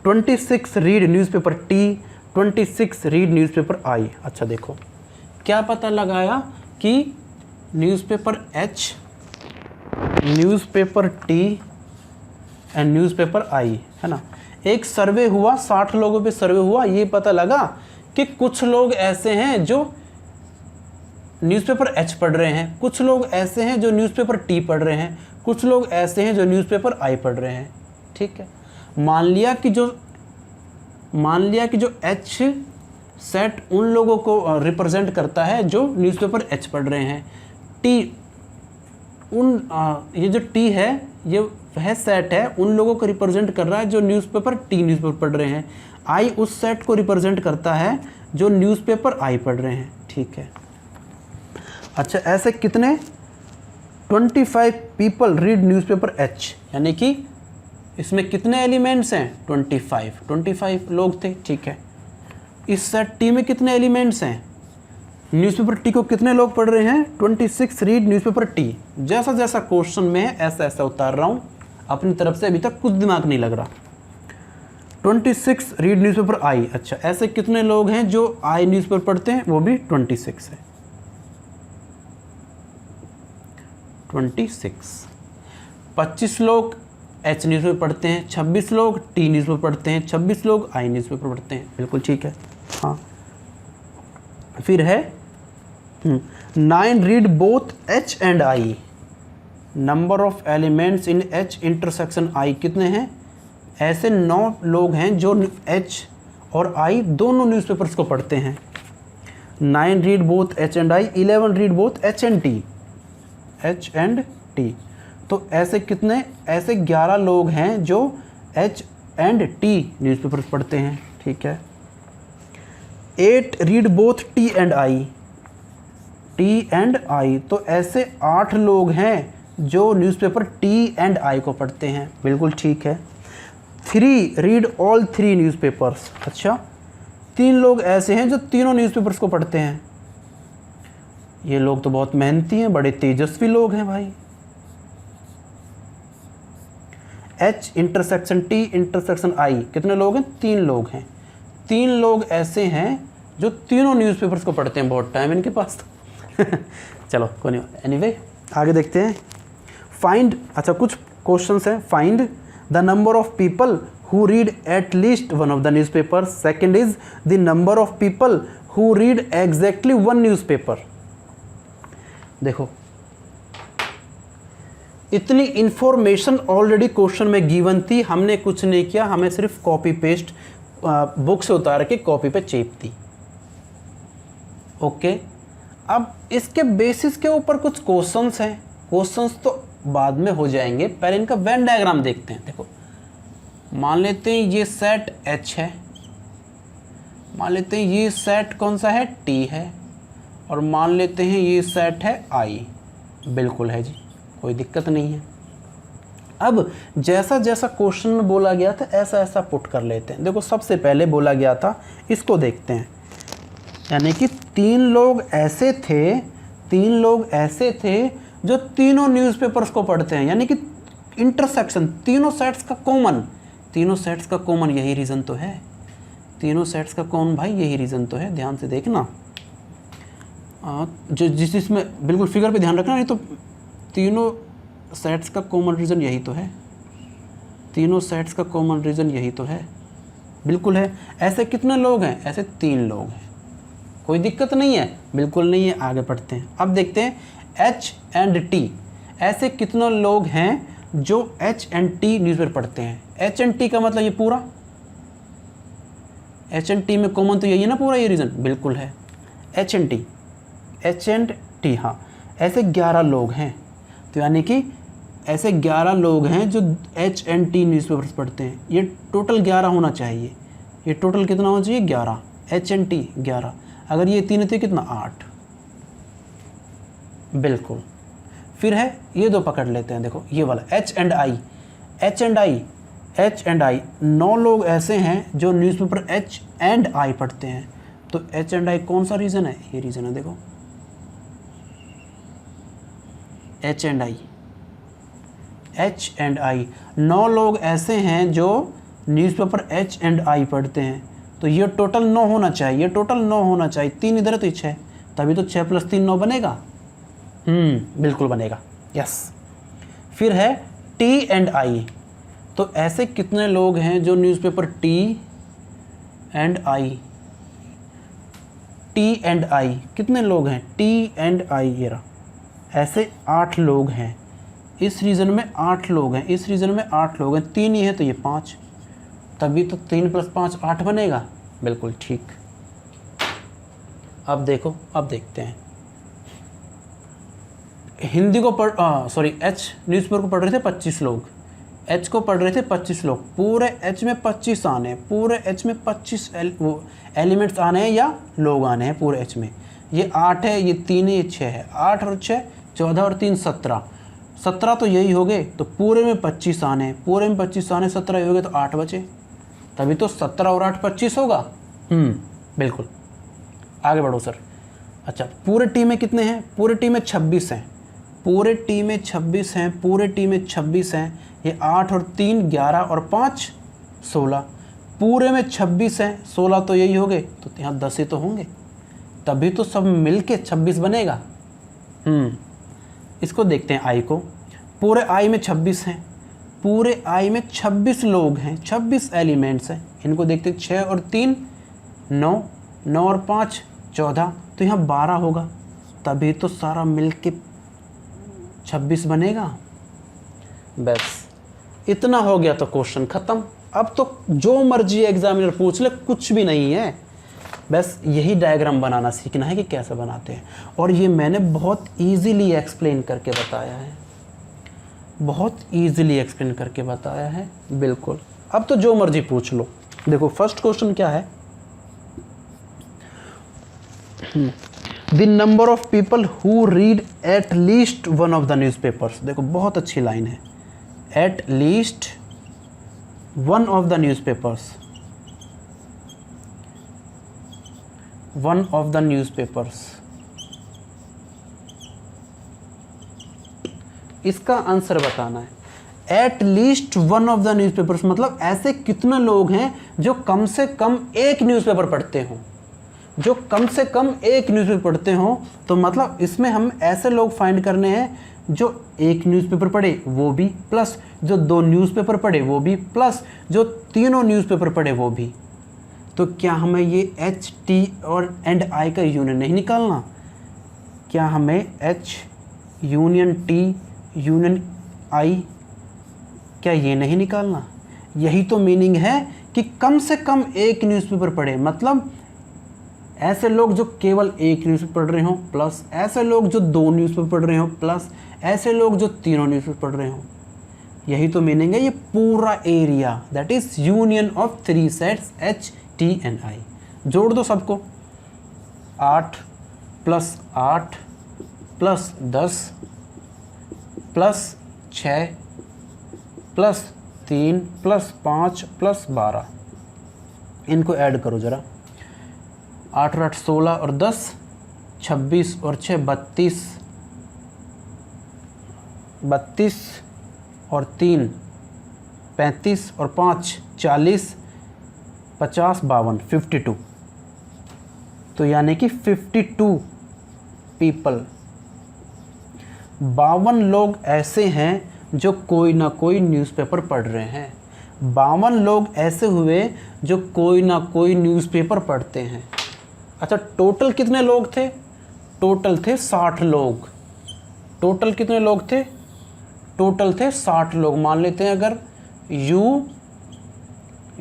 26 read newspaper T, 26 read newspaper I। अच्छा देखो, क्या पता लगाया कि newspaper H, newspaper T and newspaper I, है ना। एक सर्वे हुआ, 60 लोगों पे सर्वे हुआ, ये पता लगा कि कुछ लोग ऐसे हैं जो न्यूज़पेपर H पढ़ रहे हैं, कुछ लोग ऐसे हैं जो न्यूज़पेपर T पढ़ रहे हैं, कुछ लोग ऐसे हैं जो न्यूज़पेपर I पढ़ रहे हैं, ठीक है। मान लिया कि जो H सेट उन लोगों को रिप्रेजेंट करता है जो न्यूज़पेपर H पढ़ रहे हैं, T ये जो T है ये वह सेट है उन लोगों को रिप्रेजेंट कर रहा है जो न्यूज़पेपर पढ़ रहे हैं, I उस सेट को रिप्रेजेंट करता है जो न्यूज़पेपर I पढ़ रहे हैं, ठीक है। अच्छा, ऐसे कितने 25 पीपल रीड न्यूज़पेपर H, यानी कि इसमें कितने एलिमेंट्स हैं, 25 लोग थे, ठीक है। इस सेट T में कितने एलिमेंट्स हैं, न्यूज़पेपर T को कितने लोग पढ़ रहे हैं, 26 रीड न्यूज़पेपर T। जैसा जैसा क्वेश्चन में है ऐसा ऐसा उतार रहा हूँ अपनी तरफ से, अभी तक कुछ दिमाग नहीं लग रहा। 26 रीड न्यूज़पेपर I, अच्छा ऐसे कितने लोग हैं जो I न्यूज़पेपर पढ़ते हैं, वो भी 26 है, 26। 25 लोग H न्यूज़पेपर पढ़ते हैं, 26 लोग T न्यूज़पेपर पढ़ते हैं, 26 लोग I न्यूज़पेपर पढ़ते हैं, बिल्कुल ठीक है। हाँ, फिर है 9 read both H and I, number of elements in H intersection I कितने हैं, ऐसे 9 लोग हैं जो H और I दोनों न्यूज़पेपर्स को पढ़ते हैं। 9 read both H and I, 11 read both H and T। तो ऐसे कितने, ऐसे 11 लोग हैं जो H एंड T न्यूज़पेपर पढ़ते हैं, ठीक है। 8 read both T and I, तो ऐसे 8 लोग हैं जो न्यूज़पेपर T एंड I को पढ़ते हैं, बिल्कुल ठीक है। 3 रीड ऑल 3 न्यूज़पेपर्स, अच्छा 3 लोग ऐसे हैं जो तीनों न्यूज़पेपर्स को पढ़ते हैं। ये लोग तो बहुत मेहनती हैं, बड़े तेजस्वी लोग हैं भाई। H intersection T intersection I कितने लोग हैं, 3 लोग हैं। 3 लोग ऐसे हैं जो तीनों न्यूज़पेपर्स को पढ़ते हैं, बहुत टाइम इनके पास तो चलो कोई नहीं, एनीवे आगे देखते हैं। फाइंड, अच्छा कुछ क्वेश्चंस हैं। Find the number of people who read at least one of the newspaper. Second is the number of people who read exactly one newspaper. देखो इतनी इंफॉर्मेशन ऑलरेडी क्वेश्चन में गिवन थी, हमने कुछ नहीं किया, हमें सिर्फ कॉपी पेस्ट बुक से उतार के कॉपी पे चेप दी, ओके। अब इसके बेसिस के ऊपर कुछ क्वेश्चंस हैं, क्वेश्चंस तो बाद में हो जाएंगे, पहले इनका वेन डायग्राम देखते हैं। देखो मान लेते हैं ये सेट H है, मान लेते हैं ये सेट कौन सा है, T है, और मान लेते हैं ये सेट है I, बिल्कुल है जी, कोई दिक्कत नहीं है। अब जैसा जैसा क्वेश्चन में बोला गया था ऐसा ऐसा पुट कर लेते हैं। देखो सबसे पहले बोला गया था, इसको देखते हैं, यानी कि 3 लोग ऐसे थे जो तीनों न्यूज़पेपर्स को पढ़ते हैं, यानी कि इंटरसेक्शन, तीनों सेट्स का कॉमन यही रीज़न तो है, तीनों सेट्स का कौन भाई यही रीज़न तो है, ध्यान से देखना। जो जिसमें बिल्कुल फिगर पे ध्यान रखना, नहीं तो तीनों सेट्स का कॉमन रीज़न यही तो है, तीनों सेट्स का कॉमन रीज़न यही तो है, बिल्कुल है। ऐसे कितने लोग हैं, ऐसे 3 लोग हैं, कोई दिक्कत नहीं है, बिल्कुल नहीं है। आगे पढ़ते हैं। अब देखते हैं H&T, ऐसे कितने लोग हैं जो H&T न्यूज़पेपर पढ़ते हैं। H&T का मतलब ये पूरा, H&T में कॉमन तो यही है ना पूरा ये रीज़न, बिल्कुल है। H&T, हाँ, ऐसे 11 लोग हैं। तो यानी कि ऐसे 11 लोग हैं जो H&T न्यूज़पेपर्स पढ़ते हैं। ये टोटल 11 होना चाहिए। ये टोटल कितना होना चाहिए? 11। H&T 11, अगर ये 3 थे कितना? 8, बिल्कुल। फिर है ये 2 पकड़ लेते हैं। देखो ये वाला H&I, 9 लोग ऐसे हैं जो न्यूज़पेपर H&I पढ़ते हैं। तो H&I कौन सा रीज़न है? ये रीज़न है, देखो H&I, 9 लोग ऐसे हैं जो न्यूज़पेपर H&I पढ़ते हैं। तो ये टोटल 9 होना चाहिए, ये टोटल 9 होना चाहिए। 3 इधर है तो 6, तभी तो 6 + 3 9 बनेगा। बिल्कुल बनेगा, यस। फिर है T&I, तो ऐसे कितने लोग हैं जो न्यूज़पेपर T&I कितने लोग हैं? T&I ये रहा, ऐसे 8 लोग हैं। इस रीज़न में 8 लोग हैं, इस रीज़न में 8 लोग हैं। 3 ही है तो ये 5, तभी तो 3 + 5 8 बनेगा, बिल्कुल ठीक। अब देखो, अब देखते हैं हिंदी को H न्यूज़पेपर को पढ़ रहे थे 25 लोग, H को पढ़ रहे थे 25 लोग। पूरे H में 25 आने हैं, पूरे H में 25 एलिमेंट्स आने हैं या लोग आने हैं पूरे H में। ये 8 है, ये 3 है, ये 6 है। 8 और 6 14 और 3 17, 17 तो यही हो गए। तो पूरे में 25 आने हैं, पूरे में 25 आने, 17 हो गए तो 8 बचे, तभी तो 17 और 8 25 होगा। बिल्कुल। आगे बढ़ो सर। अच्छा, पूरे टीम में कितने हैं? पूरे टीम में 26 हैं, पूरे टीम में 26 हैं, पूरे टीम में 26 हैं। ये 8 और 3 11 और 5 16, पूरे में 26 हैं, 16 तो यही हो गए, तो यहाँ 10 ही तो होंगे, तभी तो सब मिलके 26 बनेगा। इसको देखते हैं आई को। पूरे आई में 26 हैं, पूरे आई में 26 लोग हैं, 26 एलिमेंट्स हैं। इनको देखते हैं, 6 और 3 9, 9 और 5 14, तो यहाँ 12 होगा, तभी तो सारा मिलके 26 बनेगा। बस इतना हो गया तो क्वेश्चन ख़त्म। अब तो जो मर्जी एग्जामिनर पूछ ले, कुछ भी नहीं है, बस यही डायग्राम बनाना सीखना है कि कैसे बनाते हैं। और ये मैंने बहुत इजीली एक्सप्लेन करके बताया है, बहुत इजीली एक्सप्लेन करके बताया है, बिल्कुल। अब तो जो मर्जी पूछ लो। देखो फर्स्ट क्वेश्चन क्या है, the number of people who read at least one of the newspapers. देखो बहुत अच्छी लाइन है, at least one of the newspapers, one of the newspapers. इसका आंसर बताना है। At least one of the newspapers मतलब ऐसे कितने लोग हैं जो कम से कम एक न्यूज़पेपर पढ़ते हों, जो कम से कम एक न्यूज़पेपर पढ़ते हों। तो मतलब इसमें हम ऐसे लोग फाइंड करने हैं जो एक न्यूज़पेपर पढ़े वो भी, प्लस जो 2 न्यूज़पेपर पढ़े वो भी, प्लस जो 3 न्यूज़पेपर पढ़े वो भी। तो क्या हमें ये H, T और I का यूनियन नहीं निकालना? क्या हमें H union T union I, क्या ये नहीं निकालना? यही तो मीनिंग है कि कम से कम एक न्यूज़पेपर पढ़े, मतलब ऐसे लोग जो केवल एक न्यूज़पेपर पढ़ रहे हों, प्लस ऐसे लोग जो 2 न्यूज़पेपर पढ़ रहे हों, प्लस ऐसे लोग जो 3 न्यूज़पेपर पढ़ रहे हों। यही तो मीनिंग है ये पूरा area, that is union of 3 sets H, T and I। जोड़ दो सबको, 8 + 8 + 10 + 6 + 3 + 5 + 12, इनको ऐड करो ज़रा। 8 और 8 16 और 10 26 और 6 32, 32 और 3 35 और 5 40 50 52 52। तो यानी कि 52 पीपल, 52 लोग ऐसे हैं जो कोई ना कोई न्यूज़पेपर पढ़ रहे हैं। 52 लोग ऐसे हुए जो कोई ना कोई न्यूज़पेपर पढ़ते हैं। अच्छा टोटल कितने लोग थे, टोटल थे 60 लोग, टोटल कितने लोग थे, टोटल थे 60 लोग। मान लेते हैं अगर U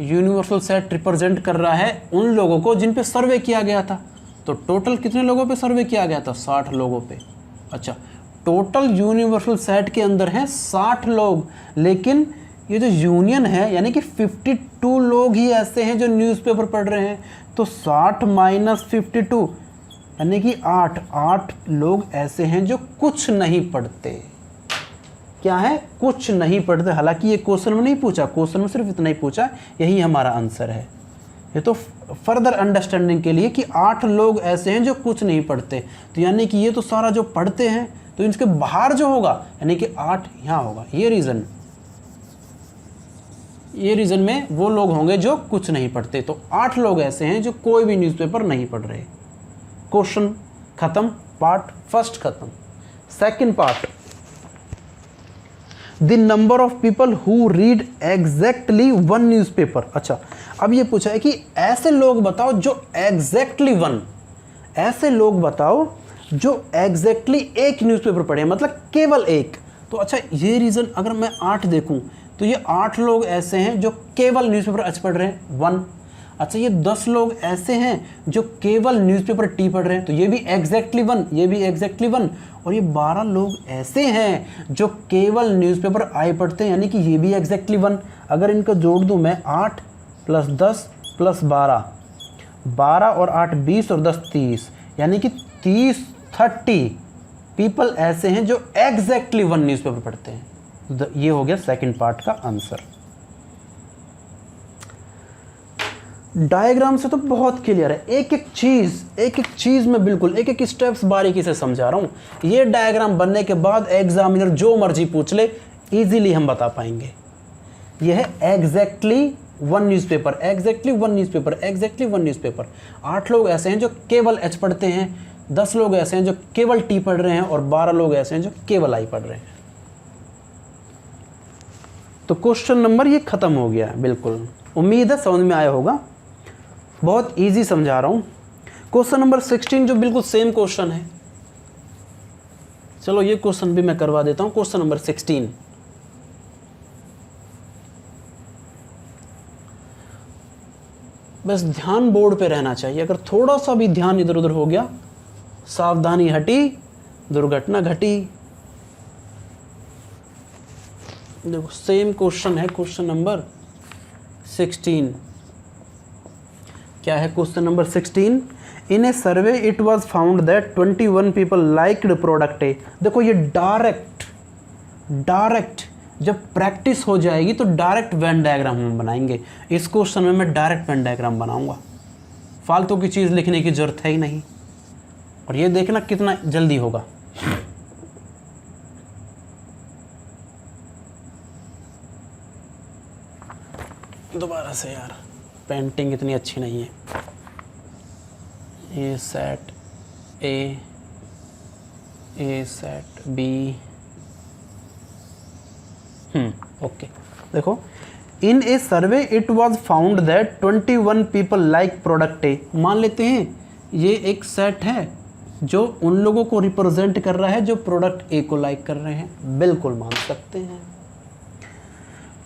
यूनिवर्सल सेट रिप्रेजेंट कर रहा है उन लोगों को जिन पे सर्वे किया गया था, तो टोटल कितने लोगों पे सर्वे किया गया था, 60 लोगों पे। अच्छा टोटल यूनिवर्सल सेट के अंदर हैं 60 लोग, लेकिन ये जो यूनियन है यानी कि 52 लोग ही ऐसे हैं जो न्यूज़पेपर पढ़ रहे हैं, तो 60 माइनस 52 यानी कि 8 लोग ऐसे हैं जो कुछ नहीं पढ़ते। क्या है, कुछ नहीं पढ़ते। हालांकि ये क्वेश्चन में नहीं पूछा, क्वेश्चन में सिर्फ इतना ही पूछा, यही हमारा आंसर है। ये तो फर्दर अंडरस्टैंडिंग के लिए कि 8 लोग ऐसे हैं जो कुछ नहीं पढ़ते, तो यानी कि ये तो सारा जो पढ़ते हैं, तो इनके बाहर जो होगा यानी कि 8 यहाँ होगा। ये रीज़न में वो लोग होंगे जो कुछ नहीं पढ़ते, तो 8 लोग ऐसे हैं जो कोई भी न्यूज़पेपर नहीं पढ़ रहे। क्वेश्चन खत्म, पार्ट फर्स्ट खत्म। Second part, the number of people who read exactly one newspaper. अच्छा अब ये पूछा है कि ऐसे लोग बताओ जो एग्जैक्टली वन, ऐसे लोग बताओ जो एग्जैक्टली एक न्यूज़पेपर पढ़े, मतलब केवल एक। तो अच्छा ये रीज़न अगर मैं 8 देखूं तो ये 8 लोग ऐसे हैं जो केवल न्यूज़पेपर एच पढ़ रहे हैं, 1। अच्छा ये 10 लोग ऐसे हैं जो केवल न्यूज़पेपर टी पढ़ रहे हैं, तो ये भी एग्जैक्टली 1, ये भी एग्जैक्टली 1। और ये 12 लोग ऐसे हैं जो केवल न्यूज़पेपर आई पढ़ते हैं, यानी कि ये भी एग्जैक्टली 1। अगर इनको जोड़ दूं मैं 8 + 10 + 12, 12 और 8 20 और 10 30, यानी कि 30 पीपल ऐसे हैं जो एग्जैक्टली 1 न्यूज़पेपर पढ़ते हैं। ये हो गया सेकंड पार्ट का आंसर। डायग्राम से तो बहुत क्लियर है, एक एक चीज़ में बिल्कुल एक स्टेप्स बारीकी से समझा रहा हूँ। ये डायग्राम बनने के बाद एग्जामिनर जो मर्जी पूछ ले इजीली हम बता पाएंगे। यह है exactly 1 newspaper, exactly 1 newspaper, exactly 1 newspaper. 8 लोग ऐसे हैं जो केवल एच पढ़ते हैं, 10 लोग ऐसे हैं जो केवल टी पढ़ रहे हैं, और 12 लोग ऐसे हैं जो केवल आई पढ़ रहे हैं। तो क्वेश्चन नंबर ये खत्म हो गया है। बिल्कुल उम्मीद है समझ में आया होगा, बहुत इजी समझा रहा हूँ। क्वेश्चन नंबर 16 जो बिल्कुल सेम क्वेश्चन है, चलो ये क्वेश्चन भी मैं करवा देता हूँ। क्वेश्चन नंबर 16, बस ध्यान बोर्ड पे रहना चाहिए। अगर थोड़ा सा भी ध्यान इधर उधर हो गया, सावधानी हटी, दुर्घटना घटी। देखो सेम क्वेश्चन है, क्वेश्चन नंबर 16। क्या है question number 16? In a survey it was found that 21 people liked product ए। देखो ये डायरेक्ट जब प्रैक्टिस हो जाएगी तो डायरेक्ट वेन डायग्राम हम बनाएंगे। इस क्वेश्चन में मैं डायरेक्ट वेन डायग्राम बनाऊंगा, फालतू की चीज़ लिखने की जरूरत है ही नहीं। और ये देखना कितना जल्दी होगा। दोबारा से यार, पेंटिंग इतनी अच्छी नहीं है। A set A set B, okay. देखो in a survey it was found that 21 people like product A. मान लेते हैं ये एक सेट है जो उन लोगों को रिप्रेजेंट कर रहा है जो प्रोडक्ट ए को लाइक कर रहे हैं, बिल्कुल मान सकते हैं।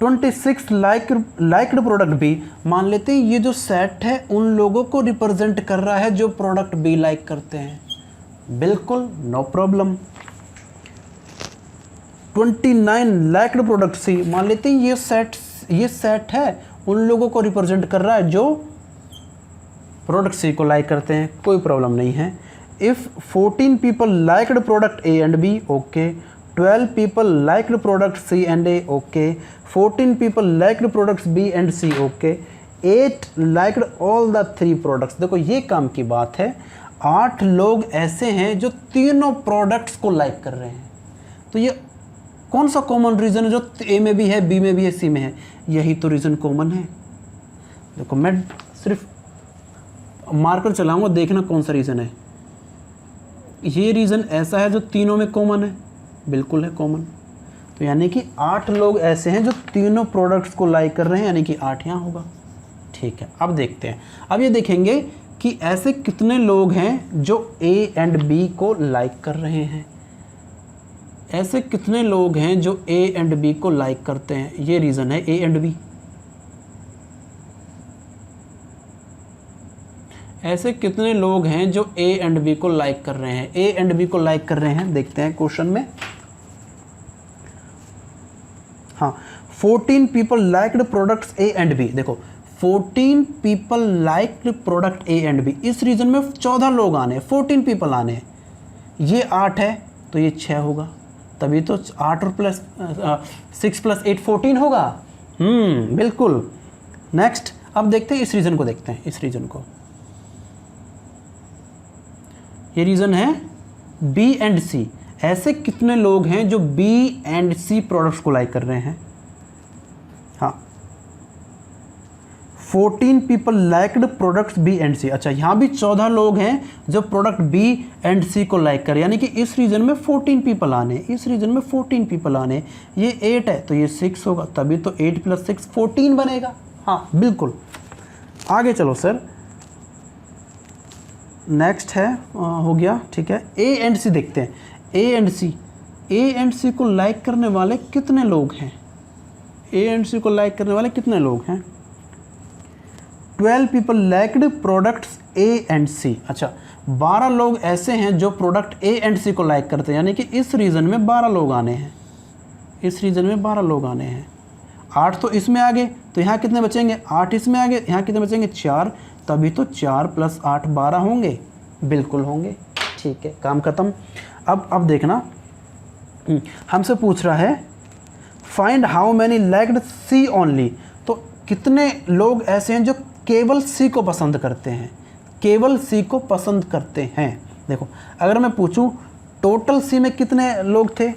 26 लाइक्ड प्रोडक्ट बी, मान लेते हैं ये जो सेट है उन लोगों को रिप्रेजेंट कर रहा है जो प्रोडक्ट बी लाइक करते हैं, बिल्कुल no problem. 29 liked product C, मान लेते हैं ये सेट है उन लोगों को रिप्रेजेंट कर रहा है जो प्रोडक्ट सी को लाइक करते हैं, कोई प्रॉब्लम नहीं है। If 14 people liked product A and B, okay. 12 people liked products C and A, okay. 14 people liked products B and C, okay. 8 liked all the 3 products। देखो ये काम की बात है, 8 लोग ऐसे हैं जो तीनों प्रोडक्ट्स को लाइक कर रहे हैं। तो ये कौन सा कॉमन रीज़न है जो ए में भी है, बी में भी है, सी में है? यही तो रीज़न कॉमन है। देखो मैं सिर्फ मार्कर चलाऊंगा, देखना कौन सा रीज़न है। ये रीज़न ऐसा है जो तीनों में कॉमन है, बिल्कुल है कॉमन। तो यानी कि 8 लोग ऐसे हैं जो तीनों प्रोडक्ट्स को लाइक कर रहे हैं, यानी कि 8 यहाँ होगा। ठीक है, अब देखते हैं। अब ये देखेंगे कि ऐसे कितने लोग हैं जो A एंड B को लाइक कर रहे हैं। ऐसे कितने लोग हैं जो A एंड B को लाइक करते हैं, ये रीज़न है A एंड B। ऐसे कितने लोग हैं जो A एंड B को लाइक कर रहे हैं, A एंड B को लाइक कर रहे हैं, देखते हैं क्वेश्चन में। हाँ, 14 people liked products A and B। देखो 14 people liked product A and B, इस रीजन में 14 लोग आने, 14 पीपल आने। ये 8 है तो ये 6 होगा, तभी तो 8 और प्लस 6 + 8 14 होगा। बिल्कुल। नेक्स्ट अब देखते हैं इस रीजन को, देखते हैं इस रीजन को। ये रीजन है B एंड C। ऐसे कितने लोग हैं जो B एंड C प्रोडक्ट्स को लाइक कर रहे हैं। हाँ, 14 people liked products B and C। अच्छा, यहाँ भी 14 लोग हैं जो प्रोडक्ट B एंड C को लाइक कर, यानी कि इस रीजन में 14 पीपल आने, इस रीजन में 14 पीपल आने। ये 8 है तो ये 6 होगा, तभी तो 8 + 6 14 बनेगा। हाँ बिल्कुल। आगे चलो सर, नेक्स्ट है हो गया, ठीक है। A एंड C देखते हैं। A एंड C को लाइक करने वाले कितने लोग हैं, A एंड C को लाइक करने वाले कितने लोग हैं। 12 people liked products A and C। अच्छा, 12 लोग ऐसे हैं जो प्रोडक्ट A एंड C को लाइक करते हैं, यानी कि इस रीजन में 12 लोग आने हैं, इस रीजन में 12 लोग आने हैं। 8 तो इसमें आ गए, तो यहाँ कितने बचेंगे, 8 इसमें आ गए, यहाँ कितने बचेंगे 4, तभी तो 4 + 8 12 होंगे, बिल्कुल होंगे। ठीक है, काम खत्म। अब देखना, हमसे पूछ रहा है find how many liked C only. तो कितने लोग ऐसे हैं जो केवल C को पसंद करते हैं, केवल C को पसंद करते हैं। देखो अगर मैं पूछूं टोटल C में कितने लोग थे,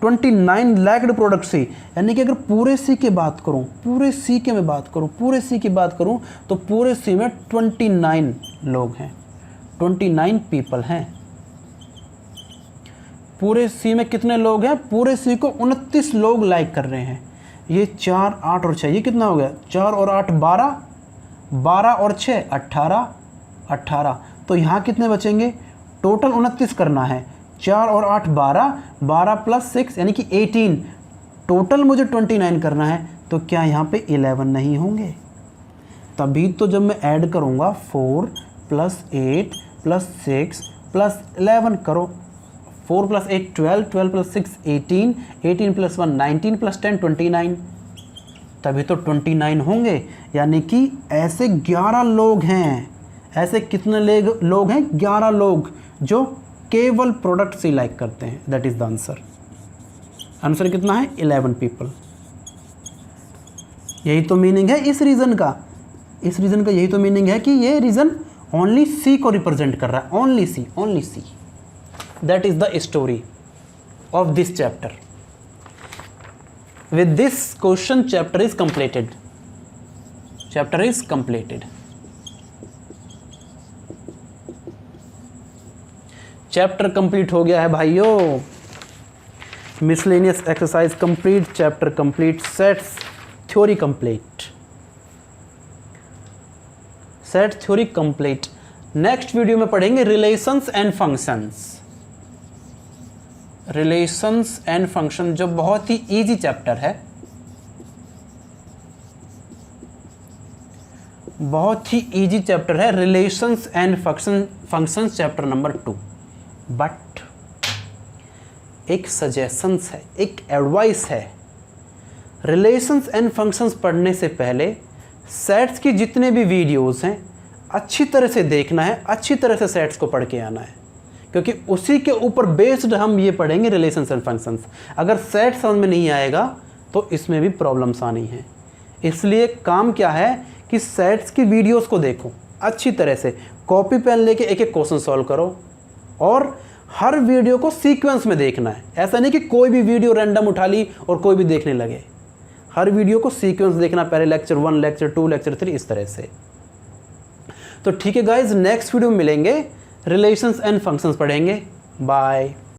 29 लाइक्ड प्रोडक्ट C, यानी कि अगर पूरे C की बात करूं, पूरे C की मैं बात करूं, पूरे C की बात करूं तो पूरे C में 29 लोग हैं, 29 पीपल हैं। पूरे C में कितने लोग हैं, पूरे C को 29 लोग लाइक कर रहे हैं। ये 4 8 और 6, ये कितना हो गया, 4 और 8 12, 12 और 6 18, 18। तो यहाँ कितने बचेंगे, टोटल 29 करना है, 4 और 8 12, 12 + 6 यानी कि 18, टोटल मुझे 29 करना है। तो क्या यहाँ पे 11 नहीं होंगे, तभी तो जब मैं ऐड करूँगा 4 + 8 + 6 + 11 करो, 4 + 8 12, 12 + 6 18, 18 + 1 19 + 10 29, तभी तो 29 होंगे। यानी कि ऐसे 11 लोग हैं, ऐसे कितने लोग हैं, 11 लोग जो केवल प्रोडक्ट C लाइक करते हैं। That is the answer. Answer कितना है, 11 पीपल। यही तो मीनिंग है इस रीजन का, इस रीजन का यही तो मीनिंग है कि ये रीजन ओनली C को रिप्रेजेंट कर रहा है, only C, only C। That is the story of this chapter. With this question chapter is completed, chapter is completed. Chapter complete हो गया है भाइयों। Miscellaneous exercise complete, chapter complete, sets theory complete, set theory complete. Next video में पढ़ेंगे relations and functions, relations and function, जो बहुत ही easy chapter है, बहुत ही इजी चैप्टर है, relations and functions chapter number 2। But एक सजेशंस है, एक एडवाइस है, रिलेशंस एंड फंक्शंस पढ़ने से पहले सेट्स की जितने भी वीडियोस हैं अच्छी तरह से देखना है, अच्छी तरह से सेट्स को पढ़ के आना है, क्योंकि उसी के ऊपर बेस्ड हम ये पढ़ेंगे रिलेशंस एंड फंक्शंस। अगर सेट समझ में नहीं आएगा तो इसमें भी प्रॉब्लम्स आनी है। इसलिए काम क्या है कि सेट्स की वीडियोस को देखो अच्छी तरह से, कॉपी पेन लेके एक एक क्वेश्चन सॉल्व करो, और हर वीडियो को सीक्वेंस में देखना है। ऐसा नहीं कि कोई भी वीडियो रैंडम उठा ली और कोई भी देखने लगे, हर वीडियो को सीक्वेंस देखना, पहले लेक्चर 1, लेक्चर 2, लेक्चर 3, इस तरह से। तो ठीक है गाइज, नेक्स्ट वीडियो में मिलेंगे, रिलेशंस एंड फंक्शंस पढ़ेंगे। बाय।